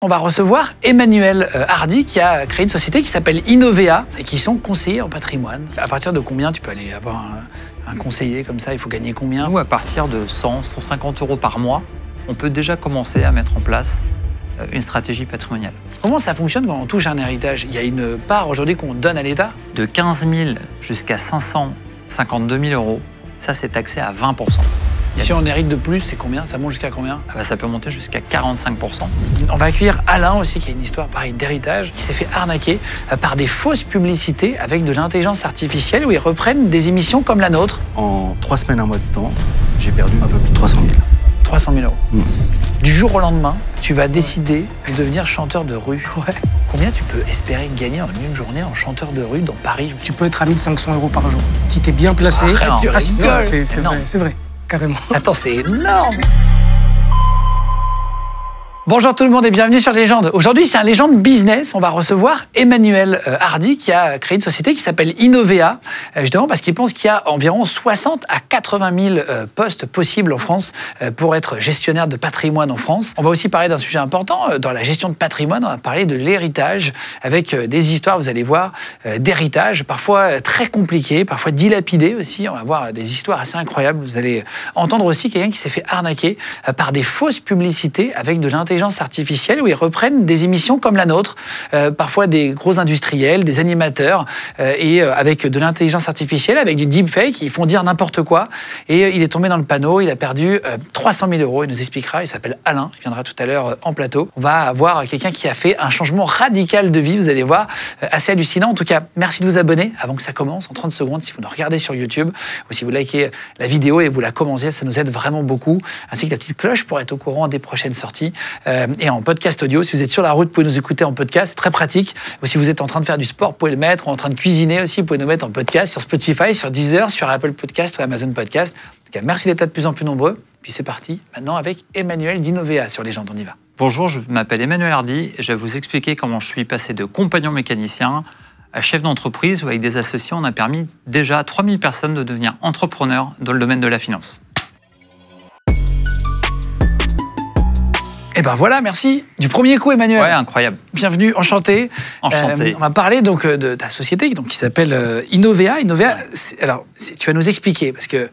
On va recevoir Emmanuel Hardy qui a créé une société qui s'appelle Innovea et qui sont conseillers en patrimoine. À partir de combien tu peux aller avoir un conseiller comme ça? Il faut gagner combien? Nous, à partir de 100, 150 € par mois, on peut déjà commencer à mettre en place une stratégie patrimoniale. Comment ça fonctionne quand on touche un héritage? Il y a une part aujourd'hui qu'on donne à l'État? De 15 000 jusqu'à 552 000 €, ça c'est taxé à 20%. Si on hérite de plus, c'est combien? Ça monte jusqu'à combien? Ça peut monter jusqu'à 45%. On va accueillir Alain aussi, qui a une histoire pareille d'héritage. Il s'est fait arnaquer par des fausses publicités avec de l'intelligence artificielle où ils reprennent des émissions comme la nôtre. En 3 semaines, un mois de temps, j'ai perdu un peu plus de 300 000. 300 000 €. Du jour au lendemain, tu vas décider de devenir chanteur de rue. Ouais. Combien tu peux espérer gagner en une journée en chanteur de rue dans Paris? Tu peux être à 1 500 € par jour. Si t'es bien placé, Tu rigoles. c'est vrai, carrément. Attends, c'est énorme! Bonjour tout le monde et bienvenue sur Légende. Aujourd'hui, c'est un Légende Business. On va recevoir Emmanuel Hardy qui a créé une société qui s'appelle Innovea, justement parce qu'il pense qu'il y a environ 60 à 80 000 postes possibles en France pour être gestionnaire de patrimoine en France. On va aussi parler d'un sujet important dans la gestion de patrimoine. On va parler de l'héritage avec des histoires, vous allez voir, d'héritage, parfois très compliquées, parfois dilapidées aussi. On va voir des histoires assez incroyables. Vous allez entendre aussi quelqu'un qui s'est fait arnaquer par des fausses publicités avec de l'intelligence artificielle où ils reprennent des émissions comme la nôtre, parfois des gros industriels, des animateurs, et avec de l'intelligence artificielle, avec du deepfake, ils font dire n'importe quoi. Et il est tombé dans le panneau, il a perdu 300 000 €. Il nous expliquera, il s'appelle Alain, il viendra tout à l'heure en plateau. On va avoir quelqu'un qui a fait un changement radical de vie, vous allez voir, assez hallucinant. En tout cas, merci de vous abonner avant que ça commence, en 30 secondes, si vous nous regardez sur YouTube, ou si vous likez la vidéo et vous la commentez, ça nous aide vraiment beaucoup, ainsi que la petite cloche pour être au courant des prochaines sorties. Et en podcast audio, si vous êtes sur la route, vous pouvez nous écouter en podcast, très pratique. Ou si vous êtes en train de faire du sport, vous pouvez le mettre, ou en train de cuisiner aussi, vous pouvez nous mettre en podcast sur Spotify, sur Deezer, sur Apple Podcast ou Amazon Podcast. En tout cas, merci d'être là de plus en plus nombreux. Puis c'est parti, maintenant avec Emmanuel d'Innovea sur Légende, on y va. Bonjour, je m'appelle Emmanuel Hardy et je vais vous expliquer comment je suis passé de compagnon mécanicien à chef d'entreprise où avec des associés, on a permis déjà à 3000 personnes de devenir entrepreneurs dans le domaine de la finance. Et ben voilà, merci du premier coup, Emmanuel. Ouais, incroyable. Bienvenue, enchanté. Enchanté. On va parler donc de ta société donc, qui s'appelle Innovea. Innovea, tu vas nous expliquer parce que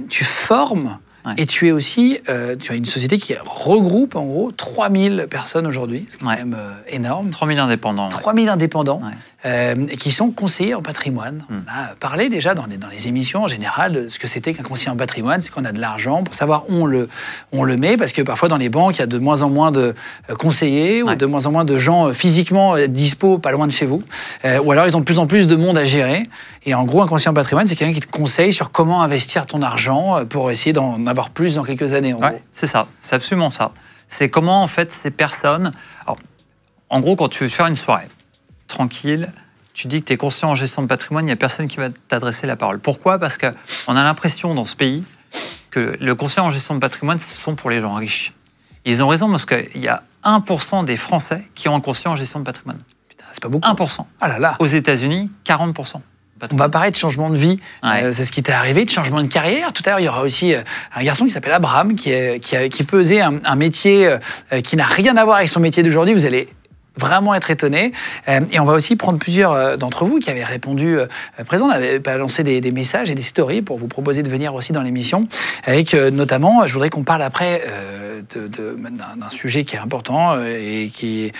tu formes et tu es aussi, tu as une société qui regroupe en gros 3000 personnes aujourd'hui, ce qui est quand même énorme. 3000 indépendants. 3000 indépendants et qui sont conseillers en patrimoine. On a parlé déjà dans les émissions en général de ce que c'était qu'un conseiller en patrimoine, c'est qu'on a de l'argent pour savoir où on le met, parce que parfois dans les banques, il y a de moins en moins de conseillers ou de moins en moins de gens physiquement dispo pas loin de chez vous. Ou alors ils ont de plus en plus de monde à gérer. Et en gros, un conseiller en patrimoine, c'est quelqu'un qui te conseille sur comment investir ton argent pour essayer d'en avoir plus dans quelques années. En gros. C'est ça, c'est absolument ça. C'est comment, en fait, ces personnes... Alors, en gros, quand tu veux faire une soirée tranquille, tu dis que tu es conseiller en gestion de patrimoine, il n'y a personne qui va t'adresser la parole. Pourquoi? Parce qu'on a l'impression dans ce pays que le conseiller en gestion de patrimoine, ce sont pour les gens riches. Ils ont raison parce qu'il y a 1% des Français qui ont un conseiller en gestion de patrimoine. Putain, c'est pas beaucoup. 1%. Ah là là. Aux États-Unis, 40%. On va parler de changement de vie, c'est ce qui t'est arrivé, de changement de carrière. Tout à l'heure, il y aura aussi un garçon qui s'appelle Abraham, qui faisait un métier qui n'a rien à voir avec son métier d'aujourd'hui. Vous allez vraiment être étonné. Et on va aussi prendre plusieurs d'entre vous qui avaient répondu présents. On avait lancé des messages et des stories pour vous proposer de venir aussi dans l'émission. Avec notamment, je voudrais qu'on parle après d'un sujet qui est important et qui...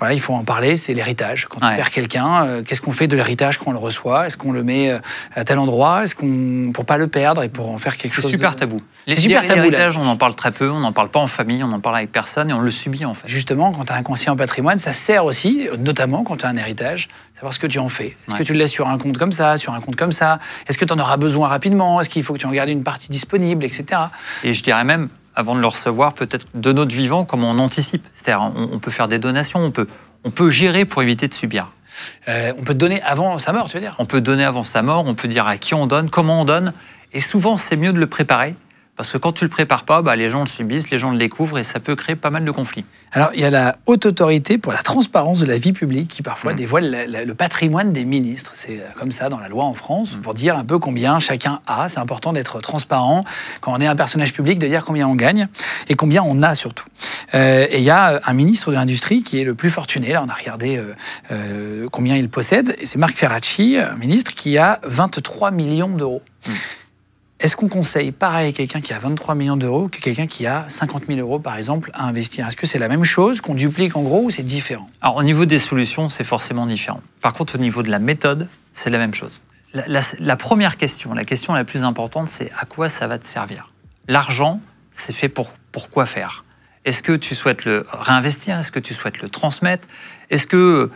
Voilà, il faut en parler, c'est l'héritage. Quand on perd quelqu'un, qu'est-ce qu'on fait de l'héritage quand on le reçoit? Est-ce qu'on le met à tel endroit? Pour pas le perdre et pour en faire quelque chose? C'est super tabou. L'héritage, on en parle très peu, on n'en parle pas en famille, on n'en parle avec personne et on le subit en fait. Justement, quand tu as un conseiller en patrimoine, ça sert aussi, notamment quand tu as un héritage, savoir ce que tu en fais. Est-ce que tu le laisses sur un compte comme ça, sur un compte comme ça? Est-ce que tu en auras besoin rapidement? Est-ce qu'il faut que tu en gardes une partie disponible, etc. Et je dirais même, avant de le recevoir, peut-être de notre vivant, comment on anticipe. C'est-à-dire, on peut faire des donations, on peut gérer pour éviter de subir. On peut donner avant sa mort, tu veux dire? On peut donner avant sa mort, on peut dire à qui on donne, comment on donne. Et souvent, c'est mieux de le préparer, Parce que quand tu le prépares pas, les gens le subissent, les gens le découvrent et ça peut créer pas mal de conflits. Alors, il y a la Haute Autorité pour la transparence de la vie publique qui parfois dévoile le patrimoine des ministres. C'est comme ça dans la loi en France, pour dire un peu combien chacun a. C'est important d'être transparent quand on est un personnage public, de dire combien on gagne et combien on a surtout. Et il y a un ministre de l'Industrie qui est le plus fortuné. Là, on a regardé combien il possède. Et c'est Marc Ferracci, un ministre qui a 23 millions d'euros. Est-ce qu'on conseille pareil à quelqu'un qui a 23 millions d'euros que quelqu'un qui a 50 000 euros, par exemple, à investir? Est-ce que c'est la même chose, qu'on duplique en gros, ou c'est différent? Alors, au niveau des solutions, c'est forcément différent. Par contre, au niveau de la méthode, c'est la même chose. La première question, la question la plus importante, c'est à quoi ça va te servir? L'argent, c'est fait pour quoi faire? Est-ce que tu souhaites le réinvestir? Est-ce que tu souhaites le transmettre? Est-ce que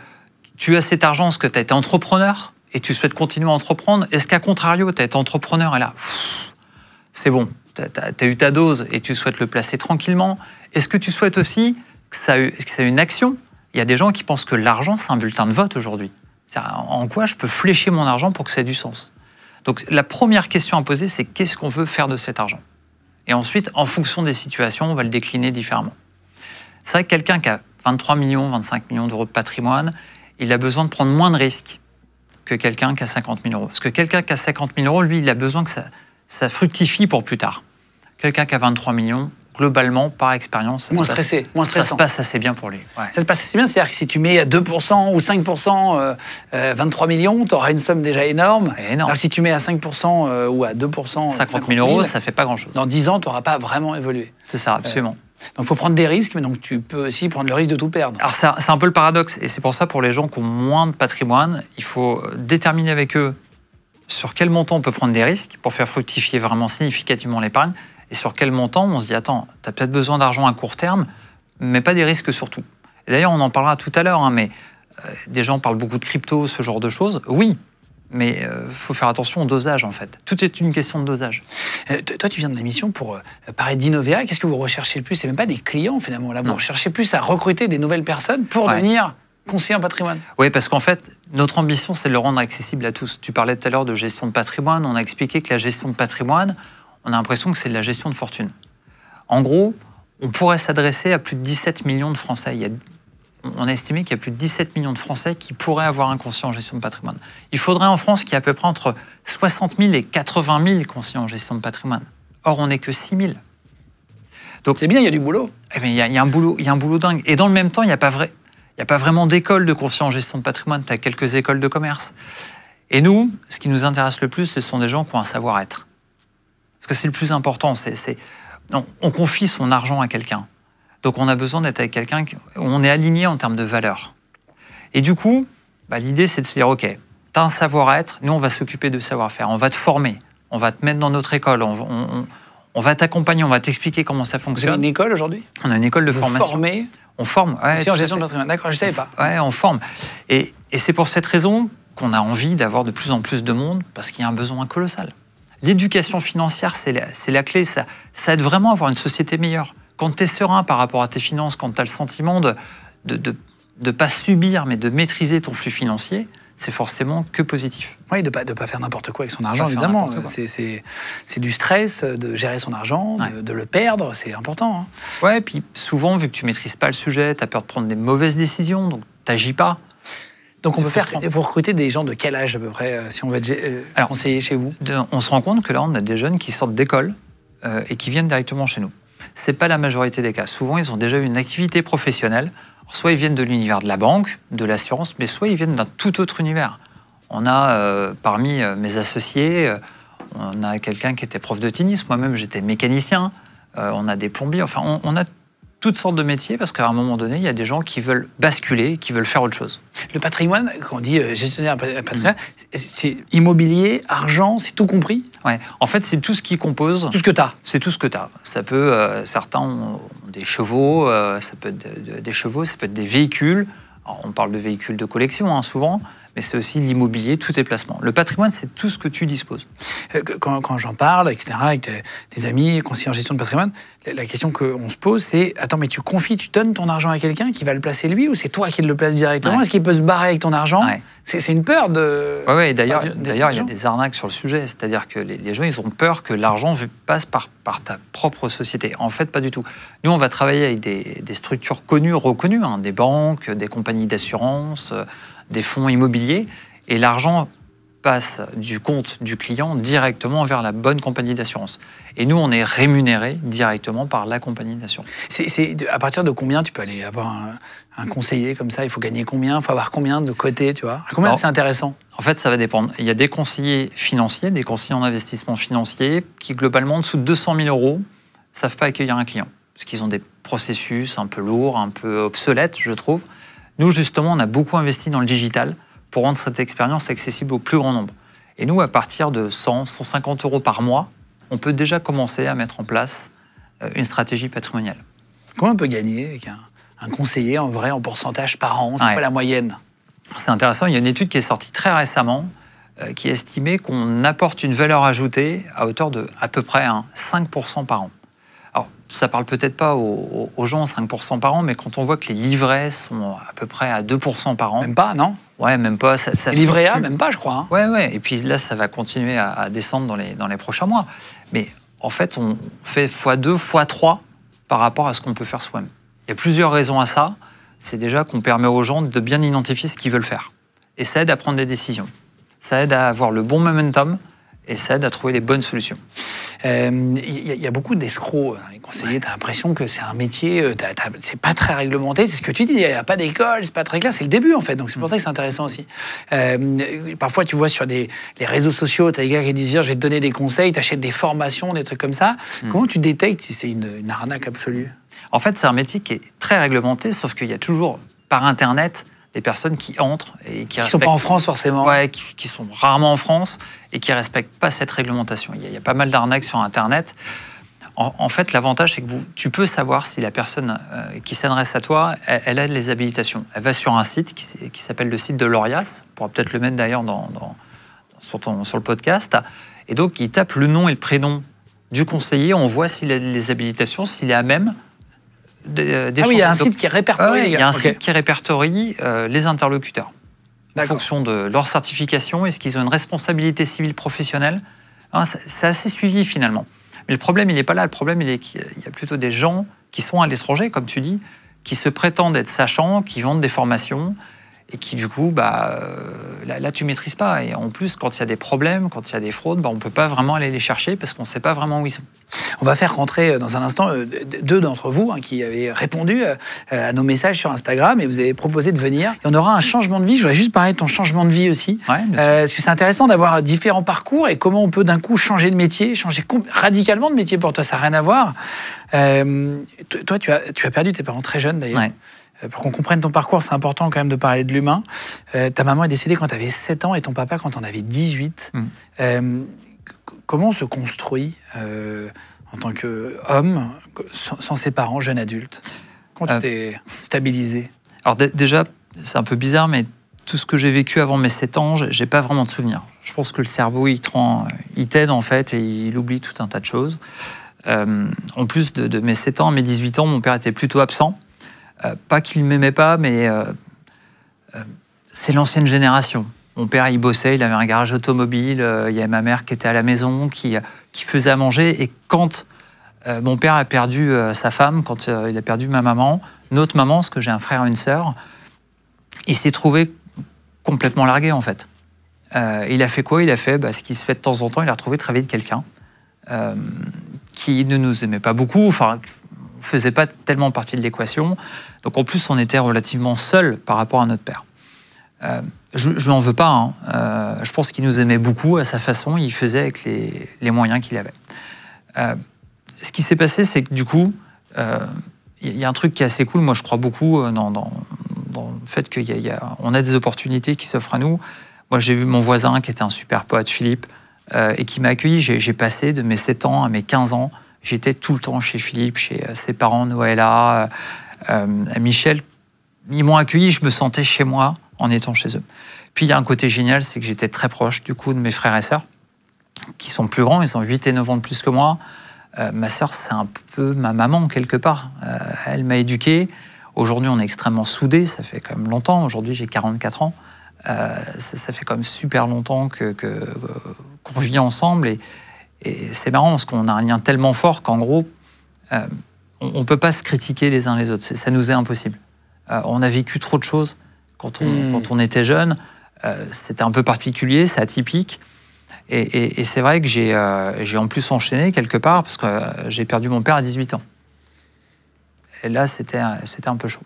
tu as cet argent parce que tu as été entrepreneur et tu souhaites continuer à entreprendre? Est-ce qu'à contrario, tu as été entrepreneur et là, c'est bon, tu as eu ta dose et tu souhaites le placer tranquillement? Est-ce que tu souhaites aussi que ça ait une action? Il y a des gens qui pensent que l'argent, c'est un bulletin de vote aujourd'hui. En quoi je peux flécher mon argent pour que ça ait du sens? Donc la première question à poser, c'est qu'est-ce qu'on veut faire de cet argent? Et ensuite, en fonction des situations, on va le décliner différemment. C'est vrai que quelqu'un qui a 23 millions, 25 millions d'euros de patrimoine, il a besoin de prendre moins de risques que quelqu'un qui a 50 000 euros. Parce que quelqu'un qui a 50 000 euros, lui, il a besoin que ça fructifie pour plus tard. Quelqu'un qui a 23 millions, globalement, par expérience, moins stressé, moins stressant. Ça se passe assez bien pour lui. Ouais. Ça se passe assez bien, c'est-à-dire que si tu mets 2% ou 5%, 23 millions, tu auras une somme déjà énorme. Alors si tu mets à 5% ou à 2%, 50 000 euros, ça ne fait pas grand-chose. Dans 10 ans, tu n'auras pas vraiment évolué. C'est ça, absolument. Donc il faut prendre des risques, mais donc tu peux aussi prendre le risque de tout perdre. Alors c'est un peu le paradoxe, et c'est pour ça pour les gens qui ont moins de patrimoine, il faut déterminer avec eux sur quel montant on peut prendre des risques pour faire fructifier vraiment significativement l'épargne, et sur quel montant on se dit attends, tu as peut-être besoin d'argent à court terme, mais pas des risques surtout. Et d'ailleurs on en parlera tout à l'heure, mais des gens parlent beaucoup de crypto, ce genre de choses, oui. Mais il faut faire attention au dosage, en fait. Tout est une question de dosage. Toi, tu viens de l'émission pour parler d'Innovea. Qu'est-ce que vous recherchez le plus? C'est même pas des clients, finalement. Là, vous recherchez plus à recruter des nouvelles personnes pour devenir conseiller en patrimoine. Oui, parce qu'en fait, notre ambition, c'est de le rendre accessible à tous. Tu parlais tout à l'heure de gestion de patrimoine. On a expliqué que la gestion de patrimoine, on a l'impression que c'est de la gestion de fortune. En gros, on pourrait s'adresser à plus de 17 millions de Français. On a estimé qu'il y a plus de 17 millions de Français qui pourraient avoir un conseiller en gestion de patrimoine. Il faudrait en France qu'il y ait à peu près entre 60 000 et 80 000 conseillers en gestion de patrimoine. Or, on n'est que 6 000. Donc c'est bien, il y a du boulot. Il y a un boulot dingue. Et dans le même temps, il n'y a pas vraiment d'école de conseiller en gestion de patrimoine. Tu as quelques écoles de commerce. Et nous, ce qui nous intéresse le plus, ce sont des gens qui ont un savoir-être. Parce que c'est le plus important. On confie son argent à quelqu'un. Donc on a besoin d'être avec quelqu'un où on est aligné en termes de valeurs. Et du coup, l'idée c'est de se dire, ok, tu as un savoir-être, nous on va s'occuper de savoir-faire, on va te former, on va te mettre dans notre école, on va t'accompagner, on va t'expliquer comment ça fonctionne. Vous avez une école aujourd'hui? On a une école de formation. Formez? On forme. C'est en gestion de patrimoine, d'accord, je ne savais pas. Ouais, on forme. Et c'est pour cette raison qu'on a envie d'avoir de plus en plus de monde, parce qu'il y a un besoin colossal. L'éducation financière, c'est la clé, ça aide vraiment à avoir une société meilleure. Quand tu es serein par rapport à tes finances, quand tu as le sentiment de ne pas subir, mais de maîtriser ton flux financier, c'est forcément que positif. Oui, de pas faire n'importe quoi avec son argent, évidemment. C'est du stress de gérer son argent, de le perdre, c'est important. Hein. Ouais, et puis souvent, vu que tu ne maîtrises pas le sujet, tu as peur de prendre des mauvaises décisions, donc tu n'agis pas. Donc vous recrutez des gens de quel âge à peu près, si on va être conseiller chez vous? On se rend compte que là, on a des jeunes qui sortent d'école et qui viennent directement chez nous. Ce n'est pas la majorité des cas. Souvent, ils ont déjà eu une activité professionnelle. Alors, soit ils viennent de l'univers de la banque, de l'assurance, mais soit ils viennent d'un tout autre univers. On a, parmi mes associés, on a quelqu'un qui était prof de tennis. Moi-même, j'étais mécanicien. On a des plombiers. Enfin, on a toutes sortes de métiers parce qu'à un moment donné, il y a des gens qui veulent basculer, qui veulent faire autre chose. Le patrimoine, quand on dit gestionnaire patrimoine, c'est immobilier, argent, c'est tout compris? Ouais. En fait, c'est tout ce qui compose. Tout ce que tu as. C'est tout ce que tu as. Ça peut, certains ont des chevaux, ça peut être des chevaux, ça peut être des véhicules. Alors, on parle de véhicules de collection, souvent, mais c'est aussi l'immobilier, tous tes placements. Le patrimoine, c'est tout ce que tu disposes. Quand j'en parle, etc., avec tes amis, conseillers en gestion de patrimoine, la question qu'on se pose, c'est attends, mais tu donnes ton argent à quelqu'un qui va le placer lui, ou c'est toi qui le places directement? Est-ce qu'il peut se barrer avec ton argent? C'est une peur de. Oui, d'ailleurs, il y a des arnaques sur le sujet. C'est-à-dire que les gens, ils ont peur que l'argent passe par ta propre société. En fait, pas du tout. Nous, on va travailler avec des structures connues, reconnues, des banques, des compagnies d'assurance, des fonds immobiliers, et l'argent passe du compte du client directement vers la bonne compagnie d'assurance. Et nous, on est rémunéré directement par la compagnie d'assurance. À partir de combien tu peux aller avoir un conseiller comme ça? Il faut gagner combien? Il faut avoir combien de côté, tu vois? À combien c'est intéressant? En fait, ça va dépendre. Il y a des conseillers financiers, des conseillers en investissement financier qui, globalement, en dessous de 200 000 euros, ne savent pas accueillir un client. Parce qu'ils ont des processus un peu lourds, un peu obsolètes, je trouve. Nous, justement, on a beaucoup investi dans le digital pour rendre cette expérience accessible au plus grand nombre. Et nous, à partir de 100, 150 euros par mois, on peut déjà commencer à mettre en place une stratégie patrimoniale. Combien on peut gagner avec un conseiller, en vrai, en pourcentage par an? C'est quoi la moyenne? C'est intéressant. Il y a une étude qui est sortie très récemment qui estimait qu'on apporte une valeur ajoutée à hauteur de à peu près 5% par an. Alors, ça ne parle peut-être pas aux gens, 5% par an, mais quand on voit que les livrets sont à peu près à 2% par an... Même pas, non? Ouais, même pas. Les livrets A, même pas, je crois. Ouais. Et puis là, ça va continuer à descendre dans les prochains mois. Mais en fait, on fait x2, x3 par rapport à ce qu'on peut faire soi-même. Il y a plusieurs raisons à ça. C'est déjà qu'on permet aux gens de bien identifier ce qu'ils veulent faire. Et ça aide à prendre des décisions. Ça aide à avoir le bon momentum et ça aide à trouver les bonnes solutions. Il y a beaucoup d'escrocs, les conseillers. Tu as l'impression que c'est un métier, c'est pas très réglementé. C'est ce que tu dis, il n'y a pas d'école, c'est pas très clair. C'est le début, en fait. Donc c'est pour ça que c'est intéressant aussi. Parfois, tu vois sur les réseaux sociaux, tu as des gars qui disent je vais te donner des conseils, tu achètes des formations, des trucs comme ça. Comment tu détectes si c'est une arnaque absolue? En fait, c'est un métier qui est très réglementé, sauf qu'il y a toujours, par Internet, des personnes qui entrent et qui sont pas en France forcément. Ouais, qui sont rarement en France et qui respectent pas cette réglementation. Il y a pas mal d'arnaques sur Internet. En fait, l'avantage, c'est que tu peux savoir si la personne qui s'adresse à toi, elle a les habilitations. Elle va sur un site qui s'appelle le site de l'ORIAS. On pourra peut-être le mettre d'ailleurs sur le podcast. Et donc, il tape le nom et le prénom du conseiller. On voit s'il a les habilitations, s'il est à même. Il y a un site qui répertorie les gars. Il y a un site qui répertorie les interlocuteurs. En fonction de leur certification, est-ce qu'ils ont une responsabilité civile professionnelle? C'est assez suivi finalement. Mais le problème, il n'est pas là. Le problème, il est qu'il y a plutôt des gens qui sont à l'étranger, comme tu dis, qui se prétendent être sachants, qui vendent des formations et qui, du coup, là, tu ne maîtrises pas. Et en plus, quand il y a des problèmes, quand il y a des fraudes, on ne peut pas vraiment aller les chercher parce qu'on ne sait pas vraiment où ils sont. On va faire rentrer dans un instant deux d'entre vous qui avaient répondu à nos messages sur Instagram et vous avez proposé de venir. Et on aura un changement de vie. Je voudrais juste parler de ton changement de vie aussi. Ouais, parce que c'est intéressant d'avoir différents parcours et comment on peut d'un coup changer de métier, changer radicalement de métier pour toi. Ça n'a rien à voir. Toi, tu as perdu tes parents très jeunes d'ailleurs. Ouais. Pour qu'on comprenne ton parcours, c'est important quand même de parler de l'humain. Ta maman est décédée quand tu avais 7 ans et ton papa quand tu en avais 18. Comment on se construit en tant qu'homme sans ses parents, jeune adulte? Comment tu t'es stabilisé? Alors déjà, c'est un peu bizarre, mais tout ce que j'ai vécu avant mes 7 ans, j'ai pas vraiment de souvenirs. Je pense que le cerveau, il t'aide en fait et il oublie tout un tas de choses. En plus de mes 7 ans à mes 18 ans, mon père était plutôt absent. Pas qu'il ne m'aimait pas, mais c'est l'ancienne génération. Mon père, il bossait, il avait un garage automobile, il y avait ma mère qui était à la maison, qui faisait à manger. Et quand mon père a perdu sa femme, quand il a perdu ma maman, notre maman, parce que j'ai un frère et une sœur, il s'est trouvé complètement largué, en fait. Il a fait quoi? Il a fait ce qui se fait de temps en temps, il a retrouvé très vite quelqu'un qui ne nous aimait pas beaucoup, enfin, faisait pas tellement partie de l'équation. Donc en plus, on était relativement seuls par rapport à notre père. Je lui en veux pas. Je pense qu'il nous aimait beaucoup à sa façon. Il faisait avec les moyens qu'il avait. Ce qui s'est passé, c'est que du coup, il y a un truc qui est assez cool. Moi, je crois beaucoup dans le fait qu'on a des opportunités qui s'offrent à nous. Moi, j'ai eu mon voisin qui était un super pote, Philippe, et qui m'a accueilli. J'ai passé de mes 7 ans à mes 15 ans. J'étais tout le temps chez Philippe, chez ses parents, Noëlla, Michel. Ils m'ont accueilli, je me sentais chez moi en étant chez eux. Puis il y a un côté génial, c'est que j'étais très proche du coup de mes frères et sœurs, qui sont plus grands, ils sont 8 et 9 ans de plus que moi. Ma sœur, c'est un peu ma maman quelque part. Elle m'a éduqué. Aujourd'hui, on est extrêmement soudés, ça fait quand même longtemps. Aujourd'hui, j'ai 44 ans. Ça fait quand même super longtemps qu'on vit ensemble. Et c'est marrant parce qu'on a un lien tellement fort qu'en gros, on ne peut pas se critiquer les uns les autres. Ça nous est impossible. On a vécu trop de choses quand on était jeune. C'était un peu particulier, c'est atypique. Et c'est vrai que j'ai en plus enchaîné quelque part parce que j'ai perdu mon père à 18 ans. Et là, c'était un peu chaud.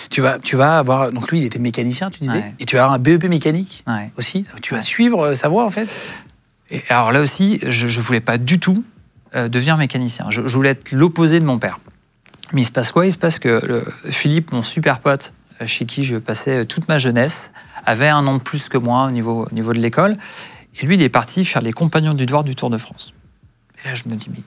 Tu vas avoir... Donc lui, il était mécanicien, tu disais. Ouais. Et tu vas avoir un BEP mécanique aussi. Donc, tu vas suivre sa voie, en fait. Et alors là aussi, je ne voulais pas du tout devenir mécanicien. Je voulais être l'opposé de mon père. Mais il se passe quoi? Il se passe que Philippe, mon super pote, chez qui je passais toute ma jeunesse, avait 1 an de plus que moi au niveau de l'école. Et lui, il est parti faire les compagnons du devoir du Tour de France. Et là, je me dis, mais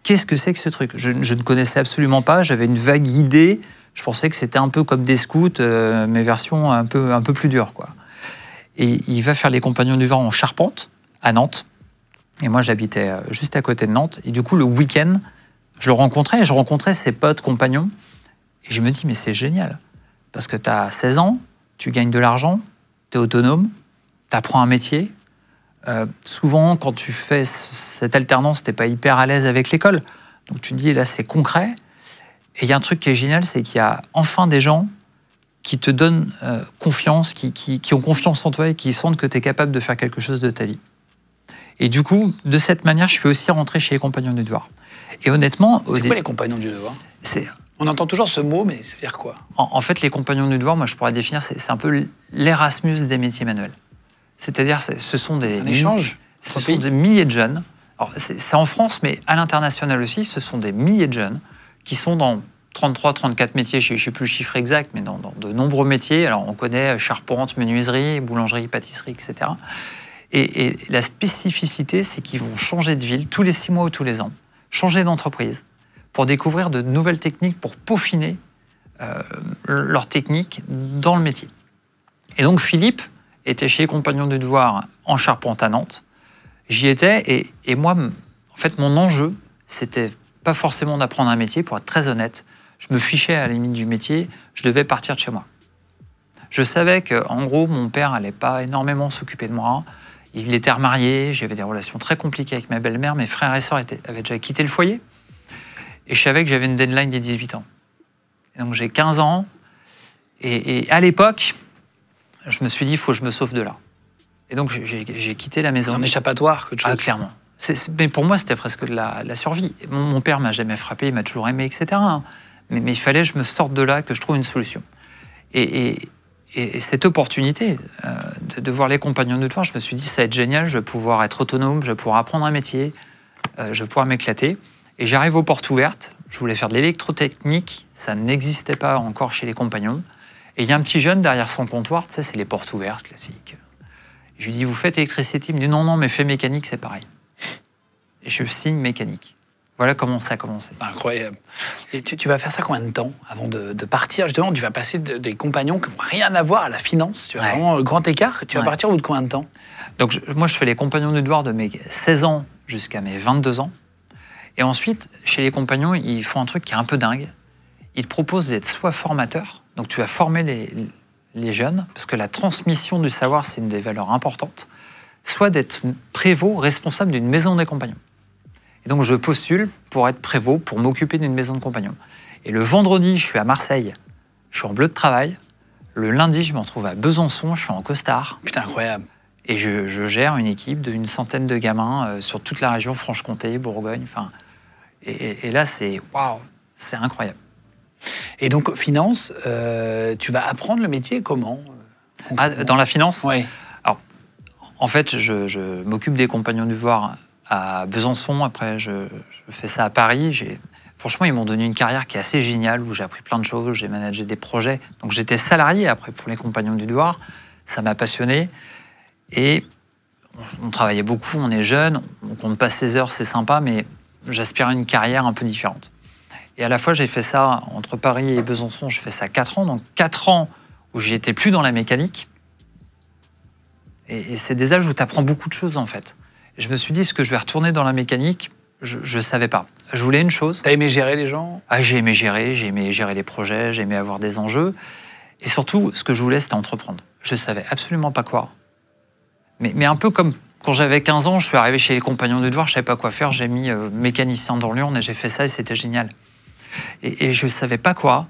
qu'est-ce que c'est que ce truc? Je ne connaissais absolument pas, j'avais une vague idée. Je pensais que c'était un peu comme des scouts, mais version un peu plus dure, quoi. Et il va faire les compagnons du devoir en Charpente, à Nantes. Et moi, j'habitais juste à côté de Nantes. Et du coup, le week-end, je le rencontrais, et je rencontrais ses potes compagnons. Et je me dis, mais c'est génial. Parce que tu as 16 ans, tu gagnes de l'argent, tu es autonome, tu apprends un métier. Souvent, quand tu fais cette alternance, tu n'es pas hyper à l'aise avec l'école. Donc tu te dis, là, c'est concret. Et il y a un truc qui est génial, c'est qu'il y a enfin des gens qui te donnent confiance, qui ont confiance en toi et qui sentent que tu es capable de faire quelque chose de ta vie. Et du coup, de cette manière, je suis aussi rentré chez les Compagnons du Devoir. Et honnêtement... C'est quoi les Compagnons du Devoir? On entend toujours ce mot, mais ça veut dire quoi? En fait, les Compagnons du Devoir, moi, je pourrais définir, c'est un peu l'Erasmus des métiers manuels. C'est-à-dire, ce sont des... Un échange. Ce sont des milliers de jeunes. Alors, c'est en France, mais à l'international aussi, ce sont des milliers de jeunes qui sont dans 33, 34 métiers, je ne sais plus le chiffre exact, mais dans de nombreux métiers. Alors, on connaît charpente, menuiserie, boulangerie, pâtisserie, etc. Et la spécificité, c'est qu'ils vont changer de ville tous les 6 mois ou tous les ans, changer d'entreprise, pour découvrir de nouvelles techniques, pour peaufiner leurs techniques dans le métier. Et donc, Philippe était chez les Compagnons du Devoir en Charpente à Nantes. J'y étais, et moi, en fait, mon enjeu, c'était pas forcément d'apprendre un métier, pour être très honnête. Je me fichais à la limite du métier, je devais partir de chez moi. Je savais qu'en gros, mon père n'allait pas énormément s'occuper de moi. Il était remarié, j'avais des relations très compliquées avec ma belle-mère, mes frères et sœurs avaient déjà quitté le foyer. Et je savais que j'avais une deadline des 18 ans. Et donc j'ai 15 ans, et à l'époque, je me suis dit, il faut que je me sauve de là. Et donc j'ai quitté la maison. C'est un échappatoire, que tu Ah, clairement. Mais pour moi, c'était presque de la survie. Mon père m'a jamais frappé, il m'a toujours aimé, etc. Mais il fallait que je me sorte de là, que je trouve une solution. Et cette opportunité de voir les Compagnons du Devoir, je me suis dit, ça va être génial, je vais pouvoir être autonome, je vais pouvoir apprendre un métier, je vais pouvoir m'éclater. Et j'arrive aux portes ouvertes, je voulais faire de l'électrotechnique, ça n'existait pas encore chez les Compagnons. Et il y a un petit jeune derrière son comptoir, tu sais, c'est les portes ouvertes classiques. Je lui dis, vous faites électricité? Il me dit, non, mais fais mécanique, c'est pareil. Et je signe mécanique. Voilà comment ça a commencé. Incroyable. Et tu vas faire ça combien de temps avant de partir? Justement, tu vas passer des compagnons qui n'ont rien à voir à la finance. Tu as vraiment le grand écart. Tu vas partir au bout de combien de temps? Donc, moi, je fais les Compagnons du Devoir de mes 16 ans jusqu'à mes 22 ans. Et ensuite, chez les Compagnons, ils font un truc qui est un peu dingue. Ils te proposent d'être soit formateur, donc tu vas former les jeunes, parce que la transmission du savoir, c'est une des valeurs importantes, soit d'être prévôt, responsable d'une maison des compagnons. Et donc, je postule pour être prévôt, pour m'occuper d'une maison de compagnons. Et le vendredi, je suis à Marseille, je suis en bleu de travail. Le lundi, je me retrouve à Besançon, je suis en costard. Putain, incroyable. Et je gère une équipe d'une centaine de gamins sur toute la région Franche-Comté, Bourgogne. Enfin, et là, c'est waouh, c'est incroyable. Et donc, finance, tu vas apprendre le métier comment? Dans la finance? Oui. Alors, en fait, je m'occupe des Compagnons du Devoir à Besançon. Après, je fais ça à Paris. Franchement, ils m'ont donné une carrière qui est assez géniale, où j'ai appris plein de choses, j'ai managé des projets. Donc, j'étais salarié après pour les Compagnons du Devoir. Ça m'a passionné. Et on travaillait beaucoup, on est jeunes, on compte pas ses heures, c'est sympa, mais j'aspire à une carrière un peu différente. Et à la fois, j'ai fait ça entre Paris et Besançon, je fais ça 4 ans. Donc 4 ans où j'étais plus dans la mécanique. Et c'est des âges où tu apprends beaucoup de choses, en fait. Et je me suis dit, est-ce que je vais retourner dans la mécanique? Je ne savais pas. Je voulais une chose. T'as aimé gérer les gens? Ah, j'ai aimé gérer les projets, j'ai aimé avoir des enjeux. Et surtout, ce que je voulais, c'était entreprendre. Je ne savais absolument pas quoi. Mais un peu comme quand j'avais 15 ans, je suis arrivé chez les Compagnons du Devoir, je ne savais pas quoi faire, j'ai mis mécanicien dans l'urne et j'ai fait ça et c'était génial. Et je ne savais pas quoi.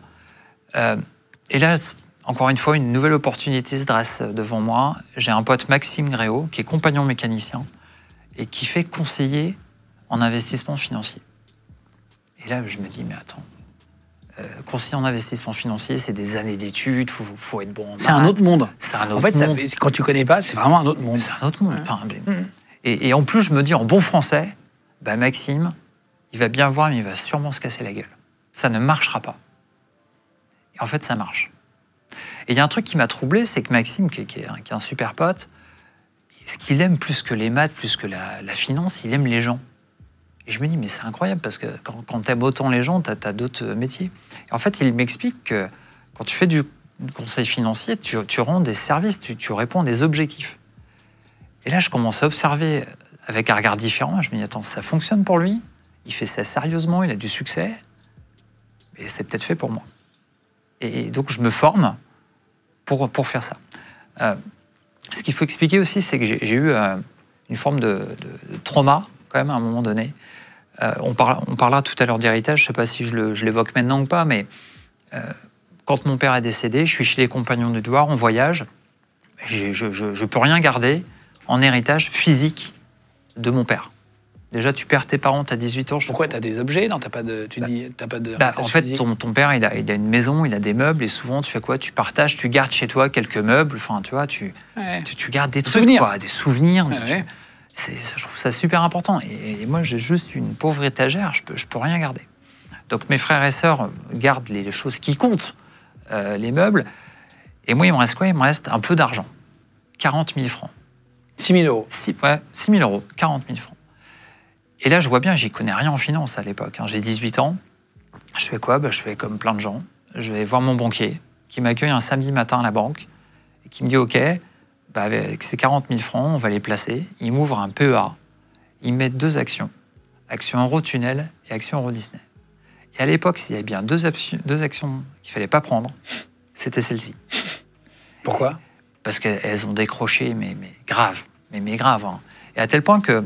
Et là, encore une fois, une nouvelle opportunité se dresse devant moi. J'ai un pote, Maxime Gréau, qui est compagnon mécanicien et qui fait conseiller en investissement financier. Et là, je me dis, mais attends, conseiller en investissement financier, c'est des années d'études, faut être bon en maths. C'est un autre monde. C'est un autre En fait, monde. quand tu connais pas, c'est vraiment un autre monde. C'est un autre monde. Enfin, et en plus, je me dis, en bon français, bah, Maxime, il va bien voir, mais il va sûrement se casser la gueule. Ça ne marchera pas. Et en fait, ça marche. Et il y a un truc qui m'a troublé, c'est que Maxime, qui est un super pote, ce qu'il aime plus que les maths, plus que la finance, il aime les gens. Et je me dis, mais c'est incroyable, parce que quand tu aimes autant les gens, tu as d'autres métiers. Et en fait, il m'explique que quand tu fais du conseil financier, tu rends des services, tu réponds à des objectifs. Et là, je commence à observer avec un regard différent. Je me dis, attends, ça fonctionne pour lui, il fait ça sérieusement, il a du succès, et c'est peut-être fait pour moi. Et donc, je me forme pour faire ça. Ce qu'il faut expliquer aussi, c'est que j'ai eu une forme de trauma, quand même, à un moment donné. On parlera tout à l'heure d'héritage, je ne sais pas si je l'évoque maintenant ou pas, mais quand mon père est décédé, je suis chez les Compagnons du Devoir, on voyage, je ne peux rien garder en héritage physique de mon père. Déjà, tu perds tes parents, tu as 18 ans. Pourquoi tu as des objets? Non, t'as pas de en fait, ton père, il a une maison, il a des meubles, et souvent, tu fais quoi? Tu partages, tu gardes chez toi quelques meubles, enfin, tu vois, tu gardes des trucs, quoi, des souvenirs. Ouais. Je trouve ça super important. Et moi, j'ai juste une pauvre étagère, je peux rien garder. Donc, mes frères et sœurs gardent les choses qui comptent, les meubles. Et moi, il me reste quoi? Il me reste un peu d'argent. 40 000 francs. 6 000 euros. 6 000 euros, 40 000 francs. Et là, je vois bien, j'y connais rien en finance à l'époque. J'ai 18 ans. Je fais quoi? Je fais comme plein de gens. Je vais voir mon banquier, qui m'accueille un samedi matin à la banque, et qui me dit, OK, avec ces 40 000 francs, on va les placer. Il m'ouvre un PEA. Il met 2 actions. Action Eurotunnel et action Euro Disney. Et à l'époque, s'il y avait bien deux actions qu'il ne fallait pas prendre, c'était celle-ci. Pourquoi? Parce qu'elles ont décroché, mais grave. Mais grave. Hein. Et à tel point que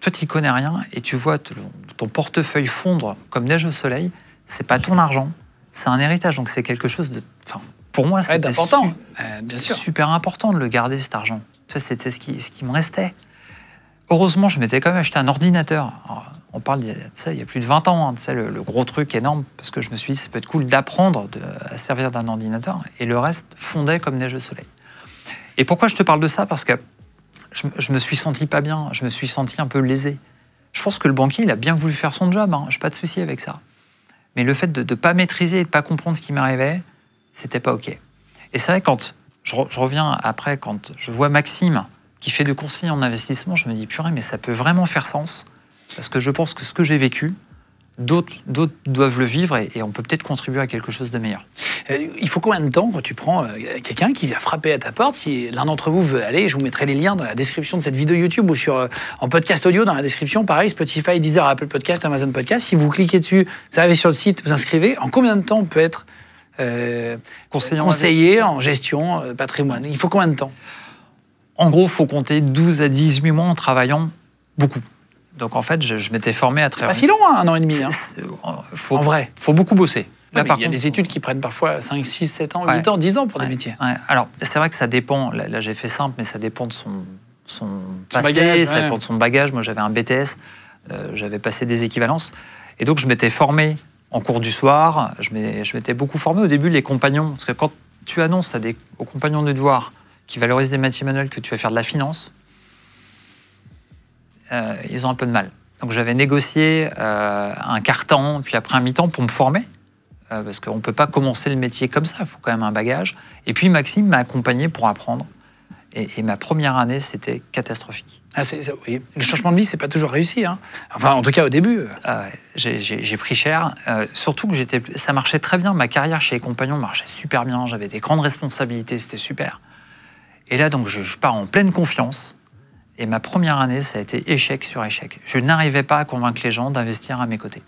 toi, tu n'y connais rien et tu vois ton portefeuille fondre comme neige au soleil. C'est pas ton argent, c'est un héritage. Donc c'est quelque chose de... Enfin, pour moi, c'était important. Bien sûr. Super important de le garder, cet argent. Ça, c'était ce qui me restait. Heureusement, je m'étais quand même acheté un ordinateur. Alors, on parle il y a plus de 20 ans, hein, le gros truc énorme, parce que je me suis dit, ça peut être cool d'apprendre à servir d'un ordinateur. Et le reste fondait comme neige au soleil. Et pourquoi je te parle de ça? Parce que je me suis senti pas bien, je me suis senti un peu lésé. Je pense que le banquier, il a bien voulu faire son job, hein, je n'ai pas de souci avec ça. Mais le fait de ne pas maîtriser et de ne pas comprendre ce qui m'arrivait, c'était pas OK. Et c'est vrai, quand je reviens après, quand je vois Maxime qui fait du conseil en investissement, je me dis, purée, mais ça peut vraiment faire sens. Parce que je pense que ce que j'ai vécu, d'autres doivent le vivre et on peut peut-être contribuer à quelque chose de meilleur. Il faut combien de temps quand tu prends quelqu'un qui vient frapper à ta porte? Si l'un d'entre vous veut aller, je vous mettrai les liens dans la description de cette vidéo YouTube ou en podcast audio dans la description. Pareil, Spotify, Deezer, Apple Podcast, Amazon Podcast. Si vous cliquez dessus, vous arrivez sur le site, vous inscrivez. En combien de temps on peut être conseiller en gestion patrimoine? Il faut combien de temps? En gros, il faut compter 12 à 18 mois en travaillant beaucoup. Donc en fait, je m'étais formé à travers... C'est pas si long, hein, 1 an et demi. Hein. En vrai. Il faut beaucoup bosser. Là, il y a des études qui prennent parfois 5, 6, 7 ans, 8 ans, 10 ans pour des métiers. Ouais. Alors, c'est vrai que ça dépend. Là j'ai fait simple, mais ça dépend de son passé, bagage, ça dépend de son bagage. Moi, j'avais un BTS, j'avais passé des équivalences. Et donc, je m'étais formé en cours du soir. Je m'étais beaucoup formé au début, les compagnons. Parce que quand tu annonces aux compagnons du devoir qui valorisent des métiers manuels que tu vas faire de la finance, ils ont un peu de mal. Donc j'avais négocié un quart-temps, puis après un mi-temps pour me former, parce qu'on ne peut pas commencer le métier comme ça, il faut quand même un bagage. Et puis Maxime m'a accompagné pour apprendre. Et ma première année, c'était catastrophique. Oui. Le changement de vie, c'est pas toujours réussi. Hein. Enfin, en tout cas, au début. J'ai pris cher. Surtout que ça marchait très bien. Ma carrière chez les compagnons marchait super bien. J'avais des grandes responsabilités, c'était super. Et là, donc, je pars en pleine confiance. Et ma première année, ça a été échec sur échec. Je n'arrivais pas à convaincre les gens d'investir à mes côtés.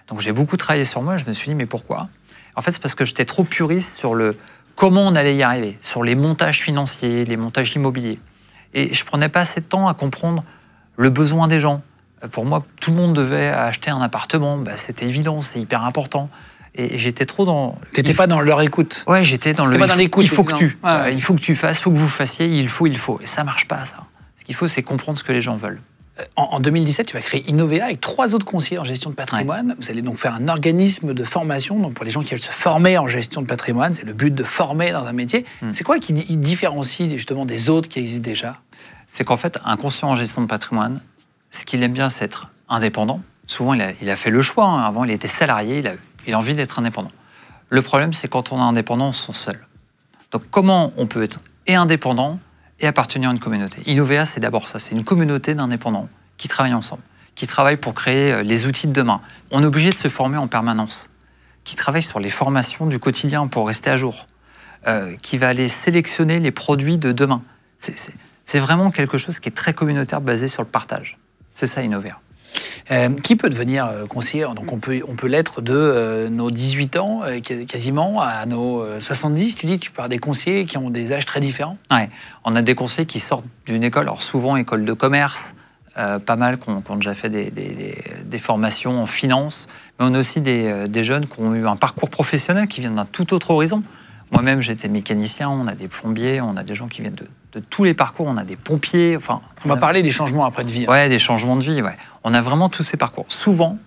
Donc, j'ai beaucoup travaillé sur moi. Je me suis dit, mais pourquoi? En fait, c'est parce que j'étais trop puriste sur le comment on allait y arriver, sur les montages financiers, les montages immobiliers. Et je ne prenais pas assez de temps à comprendre le besoin des gens. Pour moi, tout le monde devait acheter un appartement. C'était évident, c'est hyper important. Et j'étais trop dans... T'étais pas dans leur écoute. Ouais, j'étais dans le... pas dans l'écoute. Il faut que tu... Ouais. Il faut que tu fasses, il faut que vous fassiez, il faut. Et ça marche pas, ça. Ce qu'il faut, c'est comprendre ce que les gens veulent. En 2017, tu vas créer Innovea avec 3 autres conseillers en gestion de patrimoine. Ouais. Vous allez donc faire un organisme de formation donc pour les gens qui veulent se former en gestion de patrimoine. C'est le but de former dans un métier. C'est quoi qui différencie justement des autres qui existent déjà? C'est qu'en fait, un conseiller en gestion de patrimoine, ce qu'il aime bien, c'est être indépendant. Souvent, il a fait le choix. Hein. Avant, il était salarié, il a envie d'être indépendant. Le problème, c'est quand on est indépendant, on se sent seul. Donc, comment on peut être et indépendant et appartenir à une communauté? Innovea, c'est d'abord ça. C'est une communauté d'indépendants qui travaillent ensemble, qui travaillent pour créer les outils de demain. On est obligé de se former en permanence, qui travaillent sur les formations du quotidien pour rester à jour, qui va aller sélectionner les produits de demain. C'est vraiment quelque chose qui est très communautaire, basé sur le partage. C'est ça, Innovea. Qui peut devenir conseiller? Donc on peut l'être de nos 18 ans quasiment à nos 70. Tu dis que tu parles des conseillers qui ont des âges très différents. Ouais. On a des conseillers qui sortent d'une école, alors souvent école de commerce, pas mal qui ont déjà fait des formations en finance, mais on a aussi des jeunes qui ont eu un parcours professionnel qui viennent d'un tout autre horizon. Moi-même, j'étais mécanicien, on a des plombiers, on a des gens qui viennent de tous les parcours, on a des pompiers. Enfin, on va parler des changements après de vie. Ouais, des changements de vie, ouais. On a vraiment tous ces parcours. Souvent,